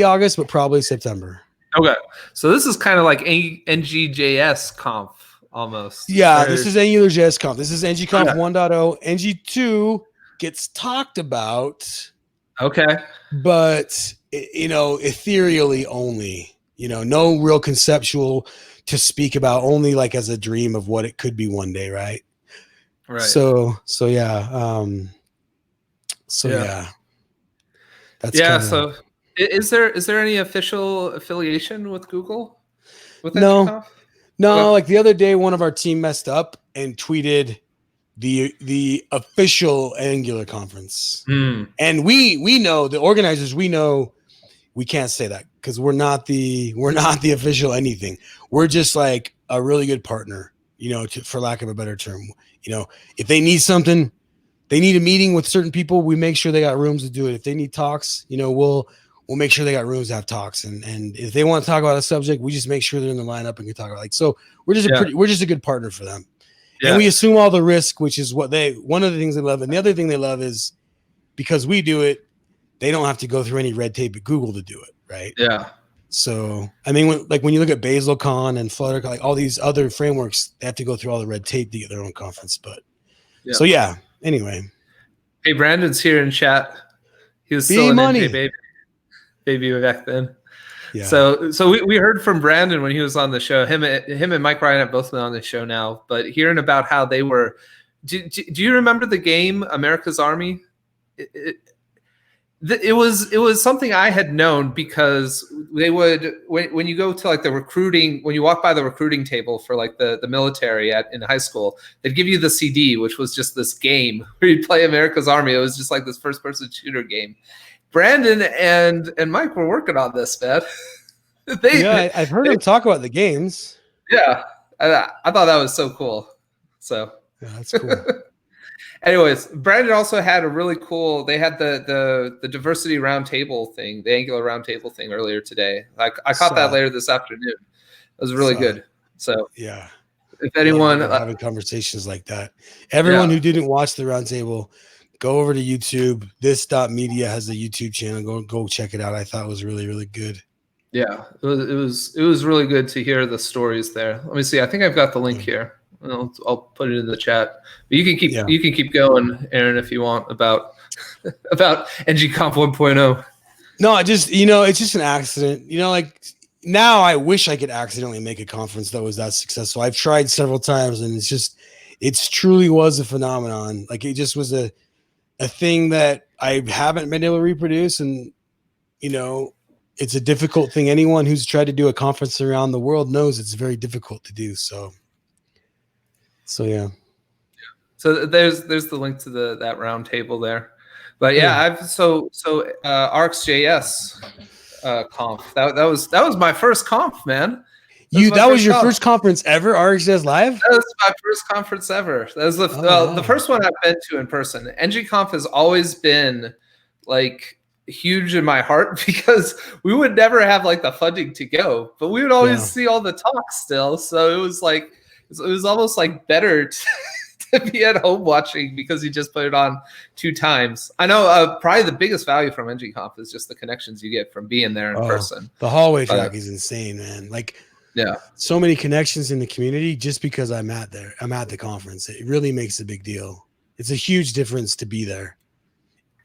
August, but probably September. Okay. So this is kind of like NgConf almost. Yeah, this is AngularJS Conf. This is NgConf 1.0. NG2 gets talked about. Okay. But, ethereally only, no real conceptual to speak about, only like as a dream of what it could be one day. Right. Right. So That's so is there any official affiliation with Google? With NgConf? No, like the other day, one of our team messed up and tweeted the official Angular conference. And we know, the organizers, we know we can't say that. because we're not the official anything. We're just like a really good partner, for lack of a better term. If they need something, they need a meeting with certain people, we make sure they got rooms to do it. If they need talks, we'll make sure they got rooms to have talks. And if they want to talk about a subject, we just make sure they're in the lineup and can talk about so we're just a good partner for them. Yeah. And we assume all the risk, which is one of the things they love. And the other thing they love is because we do it, they don't have to go through any red tape at Google to do it. Right. Yeah. So, I mean, when you look at BasilCon and Flutter, like all these other frameworks, they have to go through all the red tape to get their own conference. But so, yeah, anyway. Hey, Brandon's here in chat. He was still an NJ baby back then. Yeah. So we heard from Brandon when he was on the show. Him and Mike Ryan have both been on the show now. But hearing about how they were, do you remember the game America's Army? It was something I had known because they would when you go to like the recruiting, when you walk by the recruiting table for like the military in high school, they'd give you the CD, which was just this game where you'd play America's Army. It was just like this first person shooter game. Brandon and Mike were working on this, man. I've heard them talk about the games. Yeah, I thought that was so cool. So yeah, that's cool. Anyways, Brandon also had a really cool. They had the diversity roundtable thing, the Angular roundtable thing earlier today. I caught that later this afternoon. It was really good. So yeah, if anyone having conversations like that, everyone who didn't watch the roundtable, go over to YouTube. This.media has a YouTube channel. Go check it out. I thought it was really, really good. Yeah, it was really good to hear the stories there. Let me see. I think I've got the link here. I'll put it in the chat. But you can keep going, Aaron, if you want about NgConf 1.0. No, it's just an accident. Like now I wish I could accidentally make a conference that was that successful. I've tried several times and it's truly was a phenomenon. Like it just was a thing that I haven't been able to reproduce. And, it's a difficult thing. Anyone who's tried to do a conference around the world knows it's very difficult to do. So yeah. So there's the link to that round table there. But yeah, RxJS conf. That was my first conf, man. That was your first conference ever, RxJS Live? That was my first conference ever. That was the first one I've been to in person. NgConf has always been like huge in my heart because we would never have like the funding to go, but we would always see all the talks still. So it was almost like better to be at home watching because you just put it on 2 times. I know probably the biggest value from NgConf is just the connections you get from being there in person. The hallway track is insane, man. Like, yeah, so many connections in the community just because I'm at the conference. It really makes a big deal. It's a huge difference to be there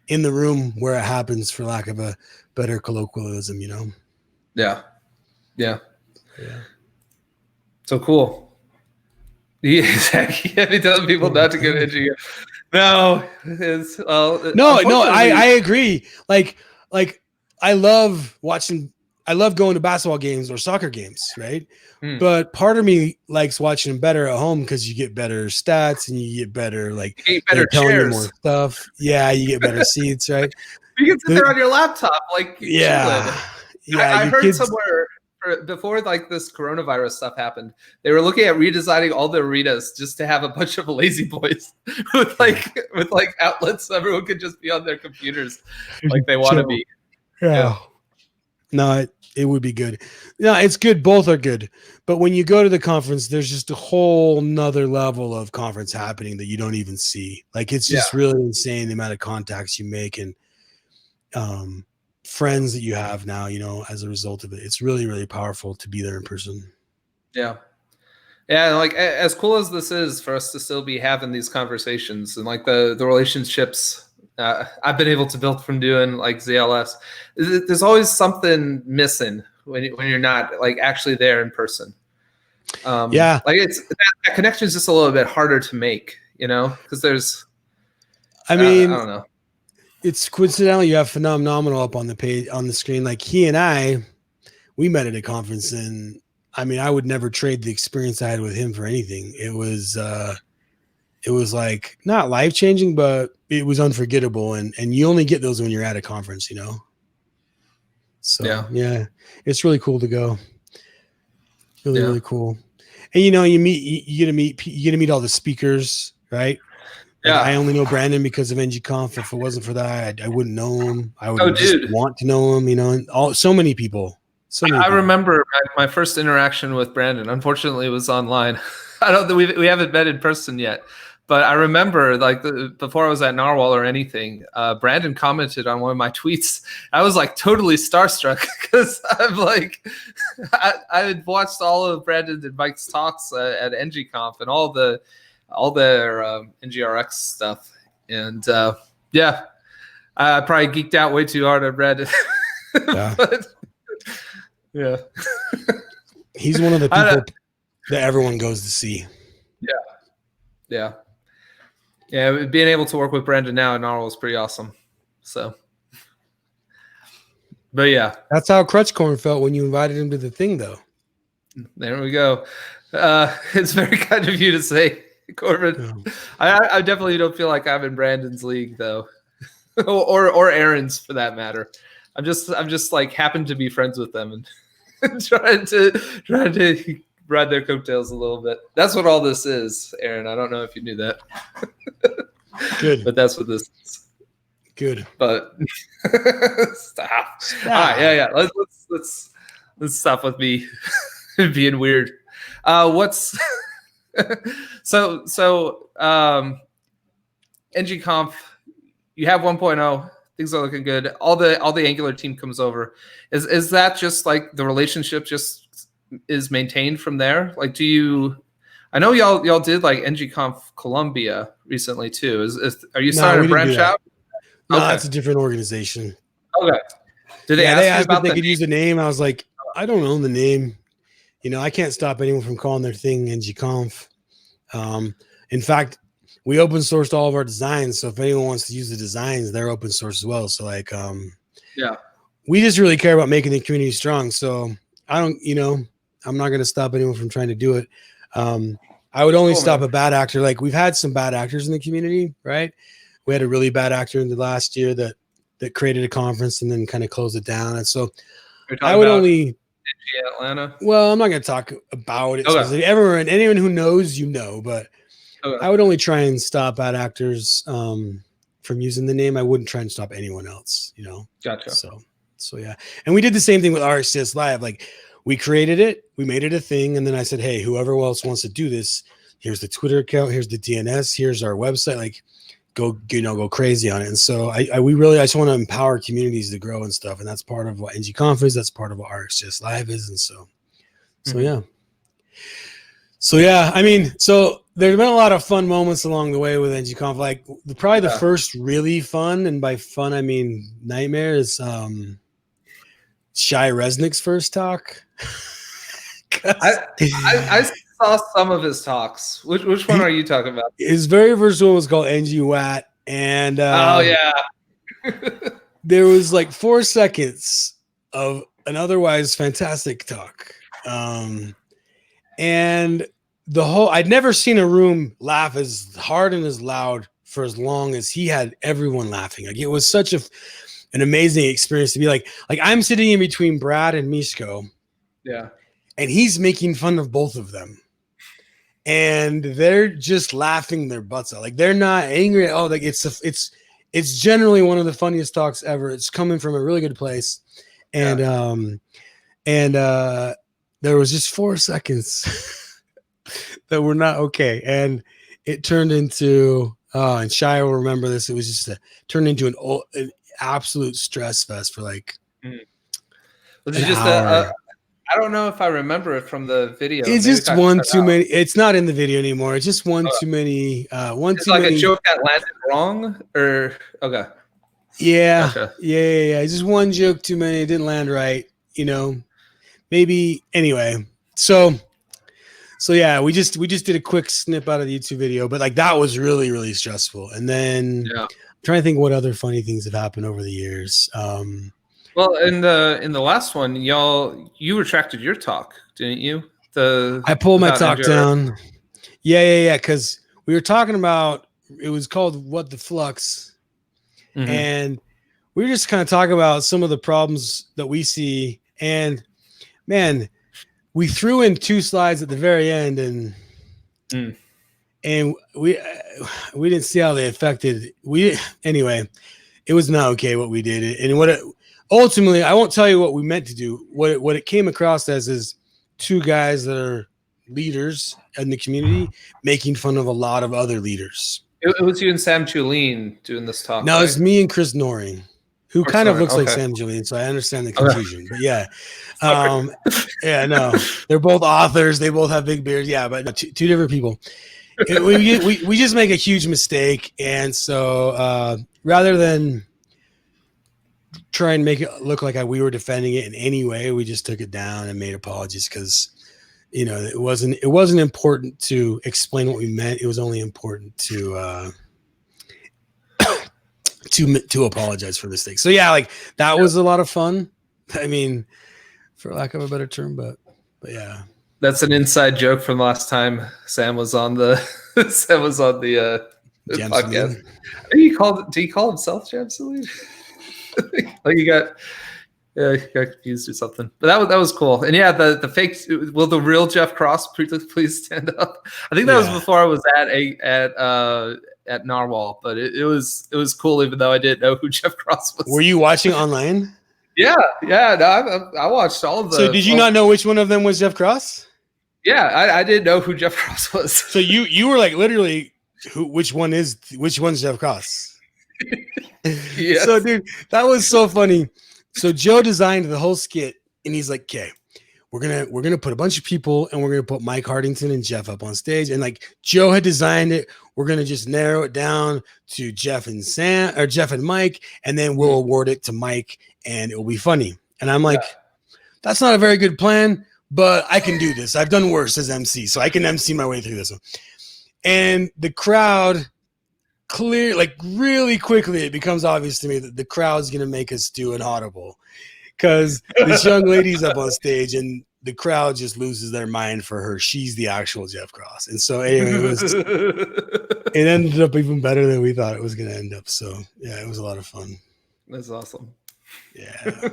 in the room where it happens, for lack of a better colloquialism, Yeah. So cool. Yeah, exactly. I've telling people not to get into. No, it's no. I agree. Like I love going to basketball games or soccer games, right? But part of me likes watching them better at home because you get better stats and you get better telling you more stuff. Yeah, you get better seats, right? You can sit there on your laptop, like yeah. I heard somewhere before like this coronavirus stuff happened, they were looking at redesigning all the arenas just to have a bunch of lazy boys with outlets so everyone could just be on their computers like they want to be. Yeah. No, it would be good. No, it's good. Both are good. But when you go to the conference, there's just a whole nother level of conference happening that you don't even see. Like, it's just really insane the amount of contacts you make and friends that you have now, as a result of it. It's really, really powerful to be there in person. Yeah. Yeah. Like, as cool as this is for us to still be having these conversations and like the relationships I've been able to build from doing like ZLS. There's always something missing when you're not like actually there in person. Like that connection is just a little bit harder to make, because there's. I don't know. It's coincidental you have Phenomenal up on the page on the screen. Like he and I, we met at a conference, and I mean, I would never trade the experience I had with him for anything. It was like not life-changing, but it was unforgettable. And you only get those when you're at a conference, So yeah, it's really cool to go. Really cool. And you get to meet all the speakers, right? Like I only know Brandon because of NgConf. If it wasn't for that, I wouldn't know him. I would just want to know him, and so many people. I remember my first interaction with Brandon. Unfortunately, it was online. I don't. We haven't met in person yet, but I remember like before I was at Narwhal or anything, Brandon commented on one of my tweets. I was like totally starstruck because I'm like, I had watched all of Brandon and Mike's talks at NgConf and all their NGRX stuff, and I probably geeked out way too hard on Brandon. But, yeah. He's one of the people that everyone goes to see. Yeah. Being able to work with Brandon now at Narwhal is pretty awesome. So, but yeah, that's how Crutchcorn felt when you invited him to the thing, though. There we go. It's very kind of you to say, Corbin. Yeah. I definitely don't feel like I'm in Brandon's league, though, or Aaron's for that matter. I'm just like happen to be friends with them and trying to ride their coattails a little bit. That's what all this is, Aaron. I don't know if you knew that. Good. But that's what this is. Good. But stop. All right, yeah. Let's stop with me being weird. What's so NgConf, you have 1.0. Things are looking good. All the Angular team comes over. Is that just like the relationship just is maintained from there? Like, I know y'all did like NgConf Columbia recently too. Are you starting to branch out? No, that's a different organization. Okay. Did they ask me if they could use the name? I was like, I don't own the name. I can't stop anyone from calling their thing NgConf. In fact, we open sourced all of our designs. So if anyone wants to use the designs, they're open source as well. So like, we just really care about making the community strong. So I don't, I'm not going to stop anyone from trying to do it. I would only stop a bad actor. Like we've had some bad actors in the community, right? We had a really bad actor in the last year that created a conference and then kind of closed it down. And so I would only Atlanta. Well, I'm not going to talk about it. Okay. Anyone who knows, but okay. I would only try and stop bad actors from using the name. I wouldn't try and stop anyone else, Gotcha. So yeah. And we did the same thing with RxJS Live. Like we created it, we made it a thing. And then I said, hey, whoever else wants to do this, here's the Twitter account, here's the DNS, here's our website, like go crazy on it. And so I just want to empower communities to grow and stuff. And that's part of what NgConf is. That's part of what RxJS Live is. And so yeah. So yeah, I mean, so there's been a lot of fun moments along the way with NgConf. Like probably the first really fun, and by fun I mean nightmare, is Shai Resnick's first talk. I saw some of his talks. Which one are you talking about? His very first one was called NgWat, and there was like 4 seconds of an otherwise fantastic talk. And I'd never seen a room laugh as hard and as loud for as long as he had everyone laughing. Like it was such an amazing experience to be like I'm sitting in between Brad and Mishko. Yeah. And he's making fun of both of them. And they're just laughing their butts out. Like they're not angry at all. Like it's generally one of the funniest talks ever. It's coming from a really good place. And there was just 4 seconds that were not okay. And it turned into, and Shai will remember this, it was just turned into an absolute stress fest for like an hour. I don't know if I remember it from the video. It's just one too many. It's not in the video anymore. It's just one too many. It's like a joke that landed wrong, or okay. Yeah, gotcha. Yeah. It's just one joke too many. It didn't land right. Maybe anyway. So yeah, we just did a quick snip out of the YouTube video, but like that was really, really stressful. And then I'm trying to think what other funny things have happened over the years. Well, in the last one, you retracted your talk, didn't you? I pulled my talk down. Yeah. Because we were talking about, it was called What the Flux, and we were just kind of talking about some of the problems that we see, and man, we threw in 2 slides at the very end, and we didn't see how they affected. Anyway, it was not okay what we did, and ultimately, I won't tell you what we meant to do. What it came across as is 2 guys that are leaders in the community making fun of a lot of other leaders. It was you and Sam Julien doing this talk. No, it's me and Chris Noring, who kind of looks like Sam Julien, so I understand the confusion. But yeah, yeah, no, they're both authors. They both have big beards. Yeah, but 2 different people. We just make a huge mistake, and so rather than try and make it look like we were defending it in any way, we just took it down and made apologies because it wasn't important to explain what we meant. It was only important to to apologize for mistakes. So yeah, like that was a lot of fun. I mean, for lack of a better term, but yeah. That's an inside joke from last time Sam was on the podcast. Did he call himself Jam Salute? Like he got confused or something. But that was cool. And yeah, the fake. Will the real Jeff Cross please stand up? I think that was before I was at Narwhal, but it was cool even though I didn't know who Jeff Cross was. Were you watching online? Yeah. No, I watched all of the. So did you not know which one of them was Jeff Cross? Yeah, I didn't know who Jeff Cross was. So you were like literally, which one's Jeff Cross? Yes. So dude, that was so funny. So Joe designed the whole skit, and he's like, "Okay, we're gonna put a bunch of people, and we're gonna put Mike Hardington and Jeff up on stage, and like Joe had designed it. We're gonna just narrow it down to Jeff and Mike, and then we'll award it to Mike, and it will be funny." And I'm like, "That's not a very good plan, but I can do this. I've done worse as MC, so I can MC my way through this one." And the crowd. Really quickly, it becomes obvious to me that the crowd's going to make us do an audible because this young lady's up on stage and the crowd just loses their mind for her. She's the actual Jeff Cross. And so anyway, it ended up even better than we thought it was going to end up. So yeah, it was a lot of fun. That's awesome. Yeah.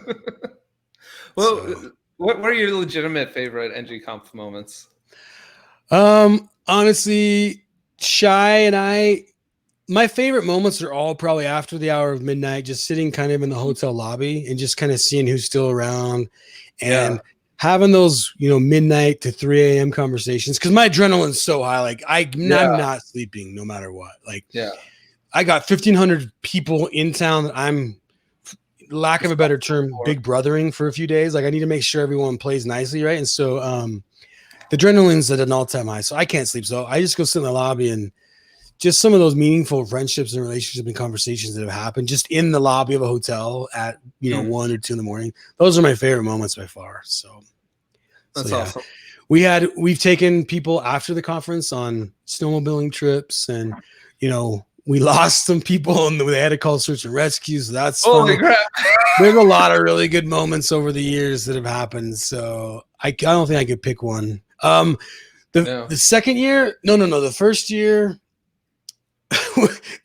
Well, what were your legitimate favorite NgConf moments? Honestly, Shy and my favorite moments are all probably after the hour of midnight, just sitting kind of in the hotel lobby and just kind of seeing who's still around and having those, midnight to 3 a.m. conversations. Cause my adrenaline's so high. Like I'm not sleeping no matter what. Like, I got 1,500 people in town that I'm, lack of a better term, big brothering for a few days. Like I need to make sure everyone plays nicely. Right. And so, the adrenaline's at an all-time high. So I can't sleep. So I just go sit in the lobby and just some of those meaningful friendships and relationships and conversations that have happened just in the lobby of a hotel at 1 or 2 in the morning. Those are my favorite moments by far. So that's awesome. We've taken people after the conference on snowmobiling trips, and we lost some people and they had to call search and rescue. So that's holy crap. There's a lot of really good moments over the years that have happened. So I don't think I could pick one. The second year, the first year.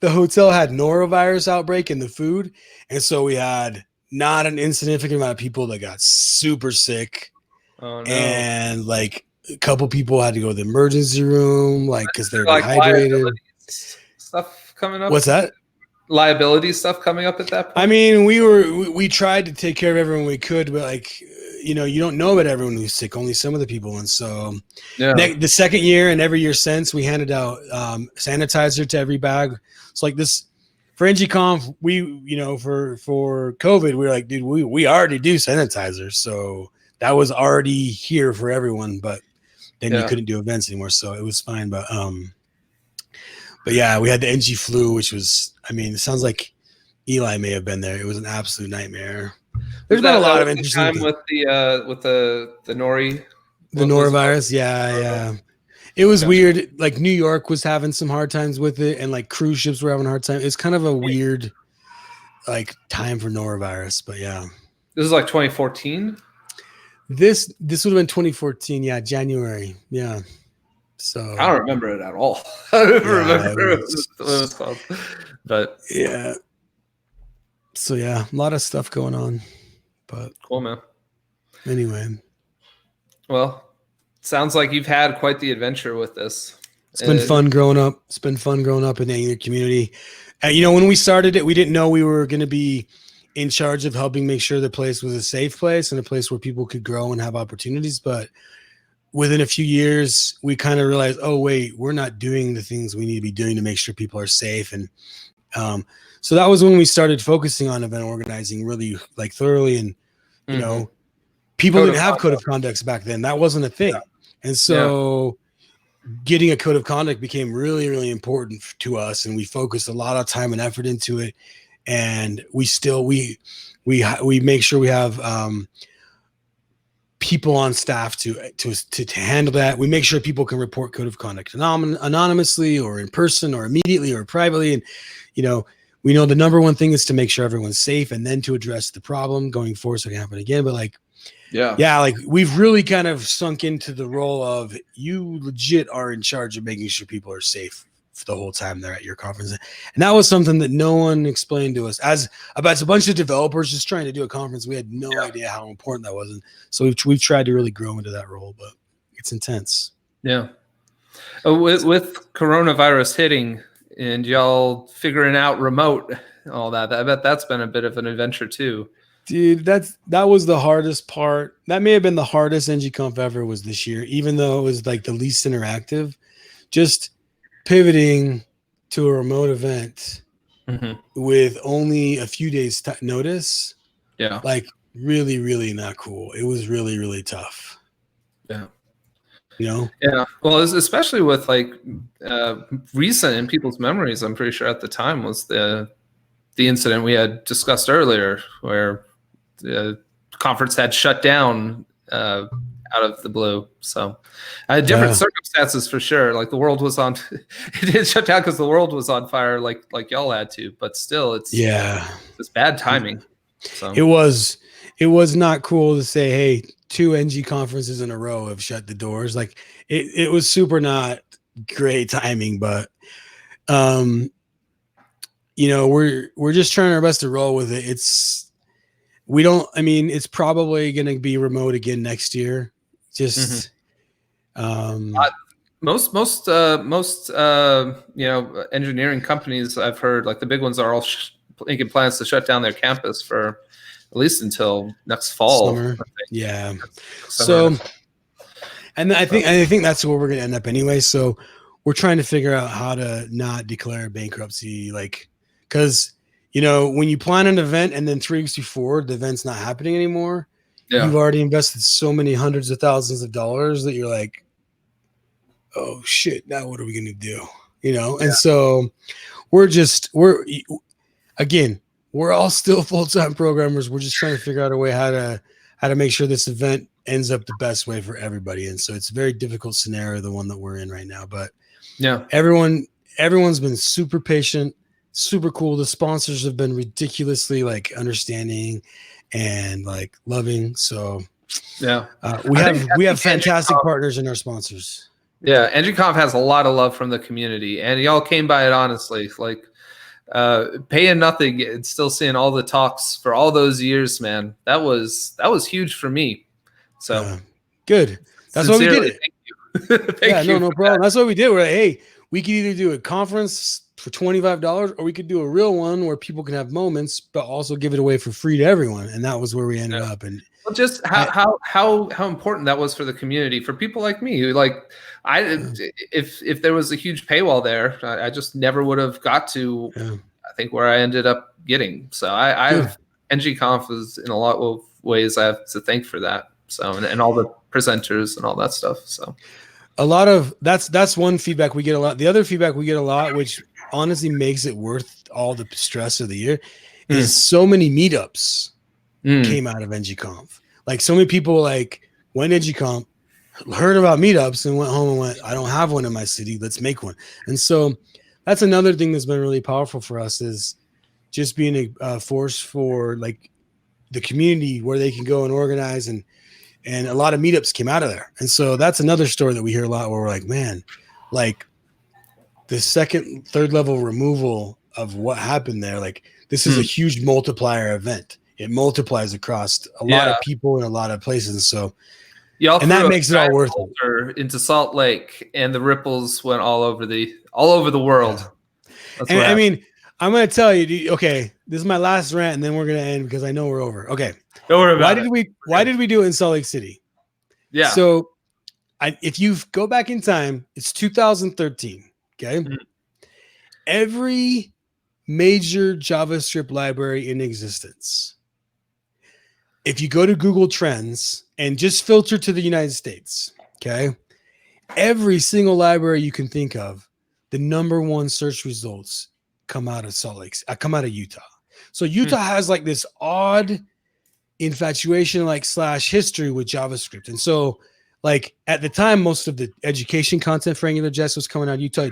The hotel had norovirus outbreak in the food, and so we had not an insignificant amount of people that got super sick. Oh, no. And like a couple people had to go to the emergency room, like because they're dehydrated. Stuff coming up. What's that? Liability stuff coming up at that point. I mean, we tried to take care of everyone we could, but like you don't know about everyone who's sick, only some of the people. And so the second year and every year since, we handed out sanitizer to every bag. So like this for NgConf, for COVID, we were like, dude, we already do sanitizer. So that was already here for everyone, but then you couldn't do events anymore. So it was fine. But yeah, we had the NG flu, which was, it sounds like Eli may have been there. It was an absolute nightmare. There's been a lot of interesting time with the nori. The norovirus, yeah. It was weird. Like New York was having some hard times with it, and like cruise ships were having a hard time. It's kind of a weird like time for norovirus, but yeah. This is like 2014. This would have been 2014, January, So I don't remember it at all. I don't remember what it was called, but yeah. So yeah, a lot of stuff going on, but cool, man. Anyway, well, sounds like you've had quite the adventure with this. It's been fun growing up. It's been fun growing up in the community. When we started it, we didn't know we were going to be in charge of helping make sure the place was a safe place and a place where people could grow and have opportunities. But within a few years, we kind of realized, oh, wait, we're not doing the things we need to be doing to make sure people are safe. And so that was when we started focusing on event organizing really like thoroughly. And, people didn't have code of conducts back then. That wasn't a thing. Yeah. And so getting a code of conduct became really, really important to us. And we focused a lot of time and effort into it. And we make sure we have people on staff to handle that. We make sure people can report code of conduct anonymously or in person or immediately or privately. And, we know the number one thing is to make sure everyone's safe and then to address the problem going forward so it can happen again. But like we've really kind of sunk into the role of you legit are in charge of making sure people are safe for the whole time they're at your conference. And that was something that no one explained to us as about a bunch of developers just trying to do a conference. We had no idea how important that was. And so we've tried to really grow into that role, but it's intense. Yeah. With coronavirus hitting and y'all figuring out remote, all that, I bet that's been a bit of an adventure too. Dude, that was the hardest part. That may have been the hardest NgConf ever was this year, even though it was like the least interactive. Just pivoting to a remote event with only a few days notice. Yeah. Like really, really not cool. It was really, really tough. Yeah. Yeah. Well, especially with like recent in people's memories, I'm pretty sure at the time was the incident we had discussed earlier where the conference had shut down out of the blue. So different circumstances for sure. Like the world was on, it did shut down because the world was on fire like y'all had to, but still it's bad timing. So it was not cool to say, hey, 2 NG conferences in a row have shut the doors. Like it was super not great timing, but we're just trying our best to roll with it. It's probably going to be remote again next year. Just most engineering companies I've heard, like the big ones, are all making plans to shut down their campus for at least until next fall. Summer. Yeah. So, and I think that's where we're going to end up anyway. So we're trying to figure out how to not declare bankruptcy, because when you plan an event and then 3 weeks before the event's not happening anymore, you've already invested so many hundreds of thousands of dollars that you're like, oh shit, now what are we going to do? And so we're all still full-time programmers. We're just trying to figure out a way how to make sure this event ends up the best way for everybody. And so it's a very difficult scenario, the one that we're in right now, but everyone's been super patient, super cool. The sponsors have been ridiculously understanding and loving. So we have fantastic partners in our sponsors. Yeah. NgConf has a lot of love from the community, and y'all came by it honestly, paying nothing and still seeing all the talks for all those years, man. That was huge for me. So good. That's why we did it. Thank you. No problem. That's what we did. We're like, hey, we could either do a conference for $25 or we could do a real one where people can have moments, but also give it away for free to everyone. And that was where we ended up. And just how important that was for the community, for people like me who if there was a huge paywall there, I just never would have got to, I think, where I ended up getting. So NgConf is in a lot of ways I have to thank for that. So, and all the presenters and all that stuff. So a lot of that's one feedback we get a lot. The other feedback we get a lot, which honestly makes it worth all the stress of the year, is so many meetups came out of NgConf. So many people went NgConf, heard about meetups and went home and went, I don't have one in my city. Let's make one. And so that's another thing that's been really powerful for us, is just being a force for the community where they can go and organize, and a lot of meetups came out of there. And so that's another story that we hear a lot where we're like, man, the second, third level removal of what happened there. Like this is a huge multiplier event. It multiplies across a lot of people in a lot of places. So, and that makes it all worth it. Into Salt Lake, and the ripples went all over the world. And I mean, I'm going to tell you, dude, okay, this is my last rant, and then we're going to end because I know we're over. Okay. Don't worry about it. Why did we do it in Salt Lake City? Yeah. So if you go back in time, it's 2013. Okay. Every major JavaScript library in existence, if you go to Google Trends and just filter to the United States, okay, every single library you can think of, the number one search results come out of come out of Utah. So Utah has like this odd infatuation, like / history with JavaScript. And so like at the time, most of the education content for AngularJS was coming out of Utah.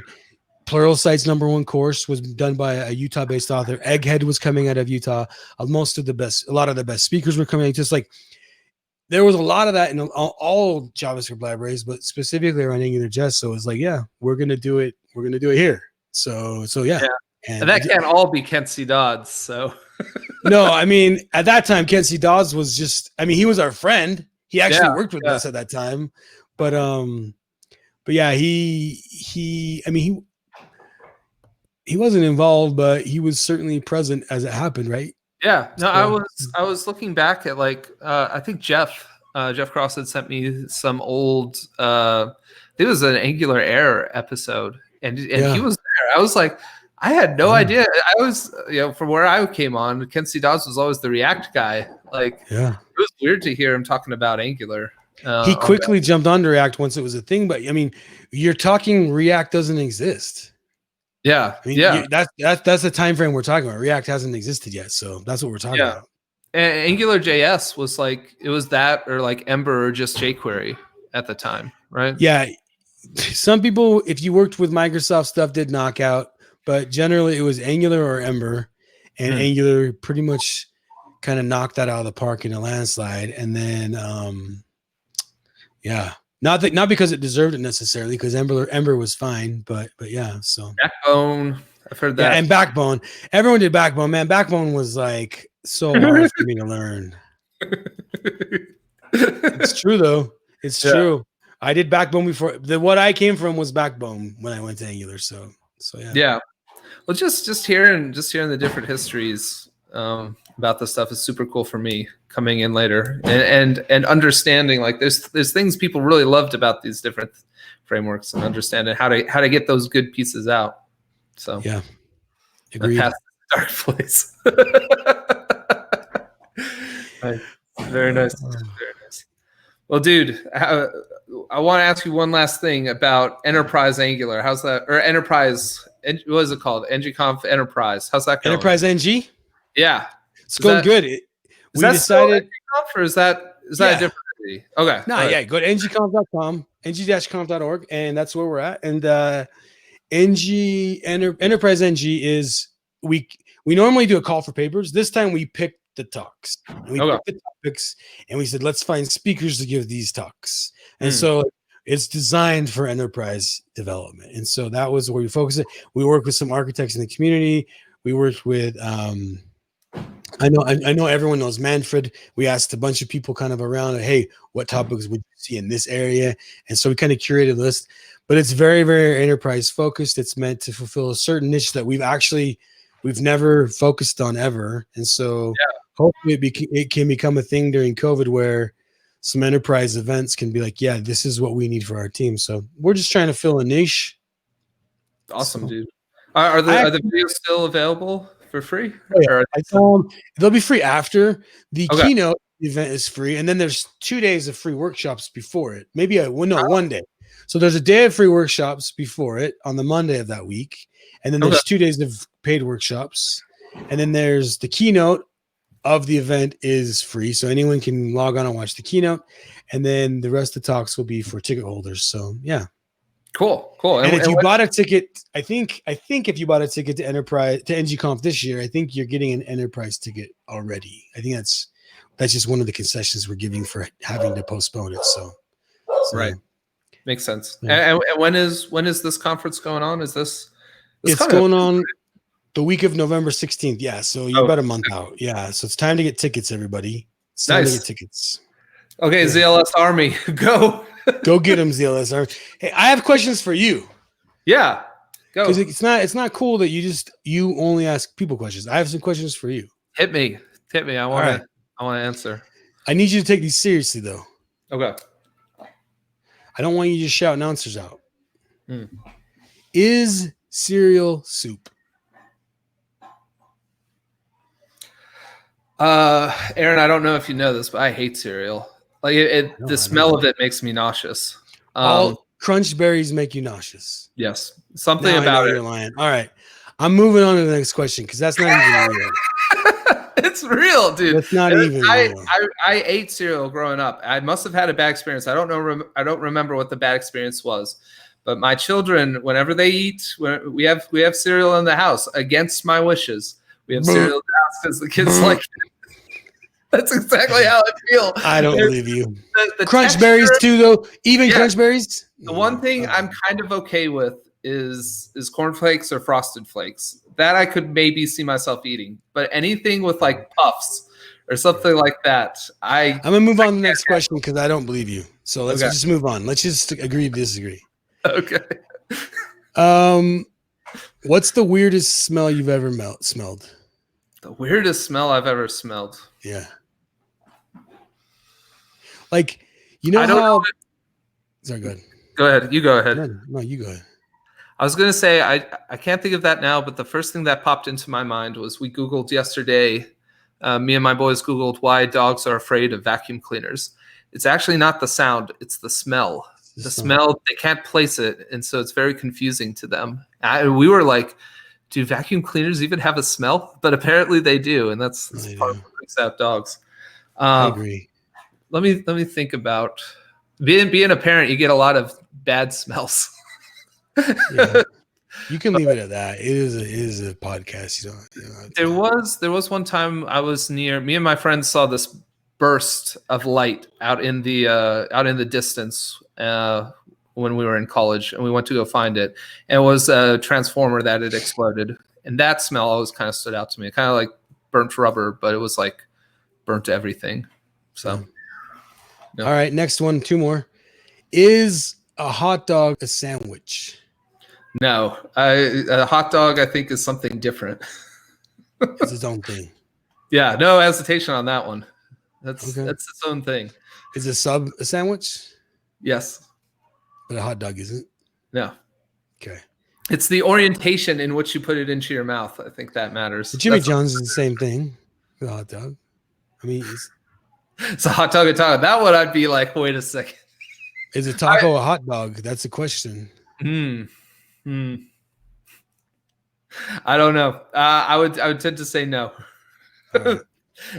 Pluralsight's #1 course was done by a Utah-based author. Egghead was coming out of Utah. A lot of the best speakers were coming out. Just like there was a lot of that in all JavaScript libraries, but specifically around AngularJS. So it was like, yeah, we're gonna do it. We're gonna do it here. So yeah. And that can't all be Kent C. Dodds. So no, I mean at that time, Kent C. Dodds was just. I mean, he was our friend. He actually worked with us at that time, but yeah, he. I mean, he wasn't involved, but he was certainly present as it happened, right? Yeah. No, I was looking back at like I think Jeff Cross had sent me some old it was an Angular Air episode, and he was there. I was like, I had no idea. I was, from where I came on, Kent C. Dodds was always the React guy. Like, it was weird to hear him talking about Angular. He quickly jumped on React once it was a thing, but I mean, you're talking React doesn't exist. Yeah, I mean, that's the time frame we're talking about. React hasn't existed yet, so that's what we're talking about. And AngularJS was like, it was that or like Ember or just jQuery at the time, right? Yeah, some people, if you worked with Microsoft stuff, did knockout, but generally it was Angular or Ember, and Angular pretty much kind of knocked that out of the park in a landslide. And then, not because it deserved it necessarily, because Ember was fine, but yeah. So Backbone, I've heard that. Yeah, and Backbone. Everyone did Backbone, man. Backbone was like so hard for me to learn. It's true though. It's true. I did Backbone before. What I came from was Backbone when I went to Angular. So yeah. Yeah. Well, just hearing the different histories about this stuff is super cool for me coming in later, and understanding like there's things people really loved about these different frameworks, and understanding how to get those good pieces out. So yeah, agreed. Past the dark place. Right. Very nice. Very nice. Well, dude, I want to ask you one last thing about Enterprise Angular. How's that? Or Enterprise? What is it called? NgConf Enterprise. How's that going? Enterprise NG? Yeah, it's going good. We decided, NgConf, or is that a different entity? Okay. No, yeah. Go to ngconf.com, ng-conf.org, and that's where we're at. And Enterprise NG is we normally do a call for papers. This time we picked the talks. We picked the topics, and we said let's find speakers to give these talks. And so it's designed for enterprise development. And so that was where we focused it. We worked with some architects in the community. We worked with I know everyone knows Manfred. We asked a bunch of people kind of around, hey, what topics would you see in this area? And so we kind of curated a list, but it's very, very enterprise focused. It's meant to fulfill a certain niche that we've never focused on ever. And so hopefully it can become a thing during COVID where some enterprise events can be like, yeah, this is what we need for our team. So we're just trying to fill a niche. Awesome, dude. Are the videos still available for free? Oh, yeah. They'll be free after the keynote event is free, and then there's 2 days of free workshops before it. Maybe 1 day. So there's a day of free workshops before it on the Monday of that week, and then there's 2 days of paid workshops, and then there's the keynote of the event is free, so anyone can log on and watch the keynote, and then the rest of the talks will be for ticket holders. So yeah. Cool. And if you bought a ticket, I think if you bought a ticket to NgConf this year, I think you're getting an enterprise ticket already. I think that's just one of the concessions we're giving for having to postpone it. So right, makes sense. Yeah. And when is this conference going on? Is this? It's going on. The week of November 16th. Yeah, so you're about a month out. Yeah, so it's time to get tickets, everybody. It's time to get tickets. Okay, yeah. ZLS Army, go. Go get them, ZLS Army. Hey, I have questions for you. Yeah, go. Because it's not cool that you only ask people questions. I have some questions for you. Hit me. I want to answer. I need you to take these seriously, though. Okay. I don't want you to just shout announcers out. Is cereal soup? Aaron, I don't know if you know this, but I hate cereal. Like the smell of it makes me nauseous. All crunch berries make you nauseous. Yes, something about it. You're lying. All right, I'm moving on to the next question because that's not even real. It's real, dude. That's not even real. I ate cereal growing up. I must have had a bad experience. I don't know. I don't remember what the bad experience was. But my children, whenever they eat, we have cereal in the house against my wishes. We have cereal in the house because the kids like it. That's exactly how I feel. I don't believe you. The crunch berries too, though. Even crunch berries. The one thing I'm kind of okay with is cornflakes or frosted flakes. That I could maybe see myself eating. But anything with like puffs or something like that, I'm gonna move on to the next question because I don't believe you. So let's just move on. Let's just agree to disagree. Okay. What's the weirdest smell you've ever smelled? The weirdest smell I've ever smelled. Yeah. Like, you know how... Sorry, go ahead. Go ahead. You go ahead. No, you go ahead. I was going to say, I can't think of that now, but the first thing that popped into my mind was we Googled yesterday, me and my boys Googled why dogs are afraid of vacuum cleaners. It's actually not the sound, it's the smell. The smell, they can't place it, and so it's very confusing to them. We were like, do vacuum cleaners even have a smell? But apparently they do, and that's part of what freaks out dogs. I agree. Let me think about being a parent. You get a lot of bad smells. Yeah. You can leave it at that. It is a podcast. There was one time I was near. Me and my friends saw this burst of light out in the distance when we were in college, and we went to go find it. And it was a transformer that had exploded, and that smell always kind of stood out to me. Kind of like burnt rubber, but it was like burnt everything. So, All right, next one, 2 more. Is a hot dog a sandwich? No, a hot dog I think is something different. It's its own thing. Yeah, no hesitation on that one. That's its own thing. Is a sub a sandwich? Yes. But a hot dog isn't? No. Okay. It's the orientation in which you put it into your mouth. I think that matters. But Jimmy John's is the same thing with a hot dog. I mean, it's a hot dog, a taco. That one I'd be like, wait a second. Is a taco a hot dog? That's the question. I don't know. I would tend to say no. Right.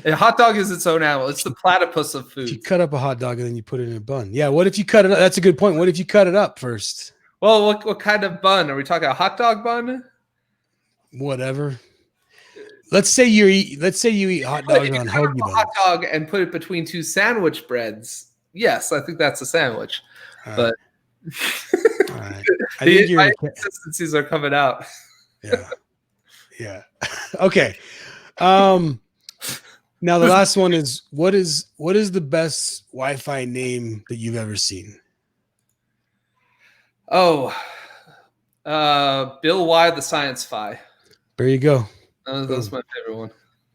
A hot dog is its own animal. It's the platypus of food. If you cut up a hot dog and then you put it in a bun. Yeah. What if you cut it up? That's a good point. What if you cut it up first? Well, what kind of bun? Are we talking a hot dog bun? Whatever. Let's say you eat hot dogs on hoagie buns. Hot dog and put it between 2 sandwich breads. Yes, I think that's a sandwich. But all right. I think my inconsistencies are coming out. Yeah. Okay. Now the last one is what is the best Wi-Fi name that you've ever seen? Oh, Bill Y, the Science Fi. There you go. That was my favorite one.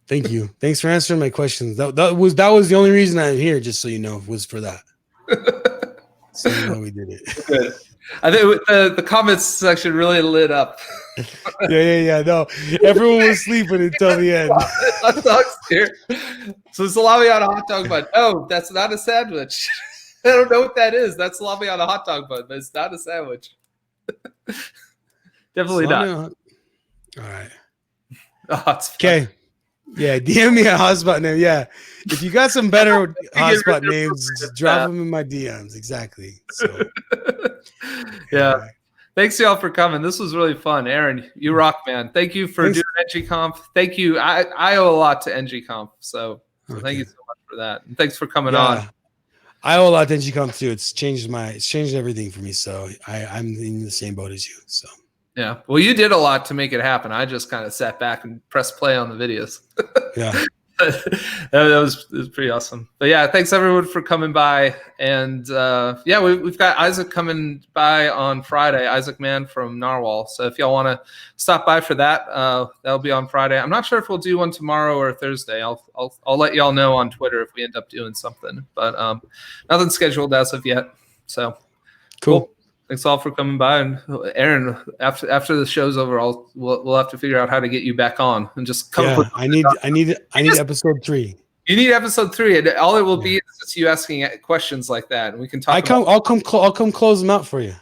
Thank you. Thanks for answering my questions. That was the only reason I'm here, just so you know, was for that. So you know we did it. Good. I think the comments section really lit up. Yeah. No, everyone was sleeping until the end. Hot dogs here. So salami on a hot dog bun. Oh, that's not a sandwich. I don't know what that is. That's salami on a hot dog bun, but it's not a sandwich. Definitely not. All right. Okay. Yeah, DM me a hotspot name. Yeah, if you got some better hotspot names, drop them in my DMs. Exactly. So, yeah. Thanks y'all for coming. This was really fun. Aaron, you rock, man. Thank you for doing NgConf. Thank you. I owe a lot to NgConf, so thank you so much for that. And thanks for coming on. I owe a lot to NgConf too. It's changed everything for me. So I'm in the same boat as you. So Yeah. Well, you did a lot to make it happen. I just kind of sat back and pressed play on the videos. Yeah. That was pretty awesome. But yeah, thanks everyone for coming by. And yeah, we've got Isaac coming by on Friday, Isaac Mann from Narwhal. So if y'all want to stop by for that, that'll be on Friday. I'm not sure if we'll do one tomorrow or Thursday. I'll let y'all know on Twitter if we end up doing something. But nothing scheduled as of yet. So cool. Thanks all for coming by, and Aaron. After the show's over, we'll have to figure out how to get you back on and just come. Yeah, I need episode 3. You need episode 3, and all it will be is just you asking questions like that, and we can talk. I'll come close them out for you.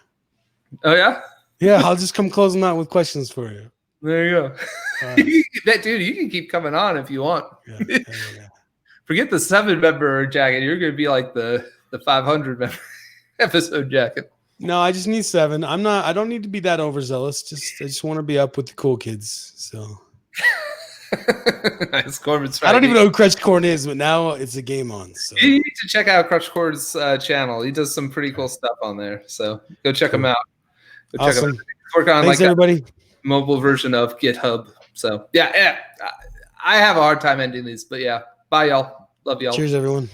Oh yeah. Yeah, I'll just come close them out with questions for you. There you go. Dude, you can keep coming on if you want. Yeah. Forget the 7-member jacket. You're going to be like the 500-member episode jacket. No, I just need 7. I don't need to be that overzealous. I just want to be up with the cool kids. So nice. Corbin's right. I don't even know who Crush Corn is, but now it's a game on. So you need to check out Crush Corn's channel. He does some pretty cool stuff on there. So go check him out. Awesome. Work on Thanks, everybody. A mobile version of GitHub. So yeah. I have a hard time ending these, but yeah. Bye, y'all. Love y'all. Cheers, everyone.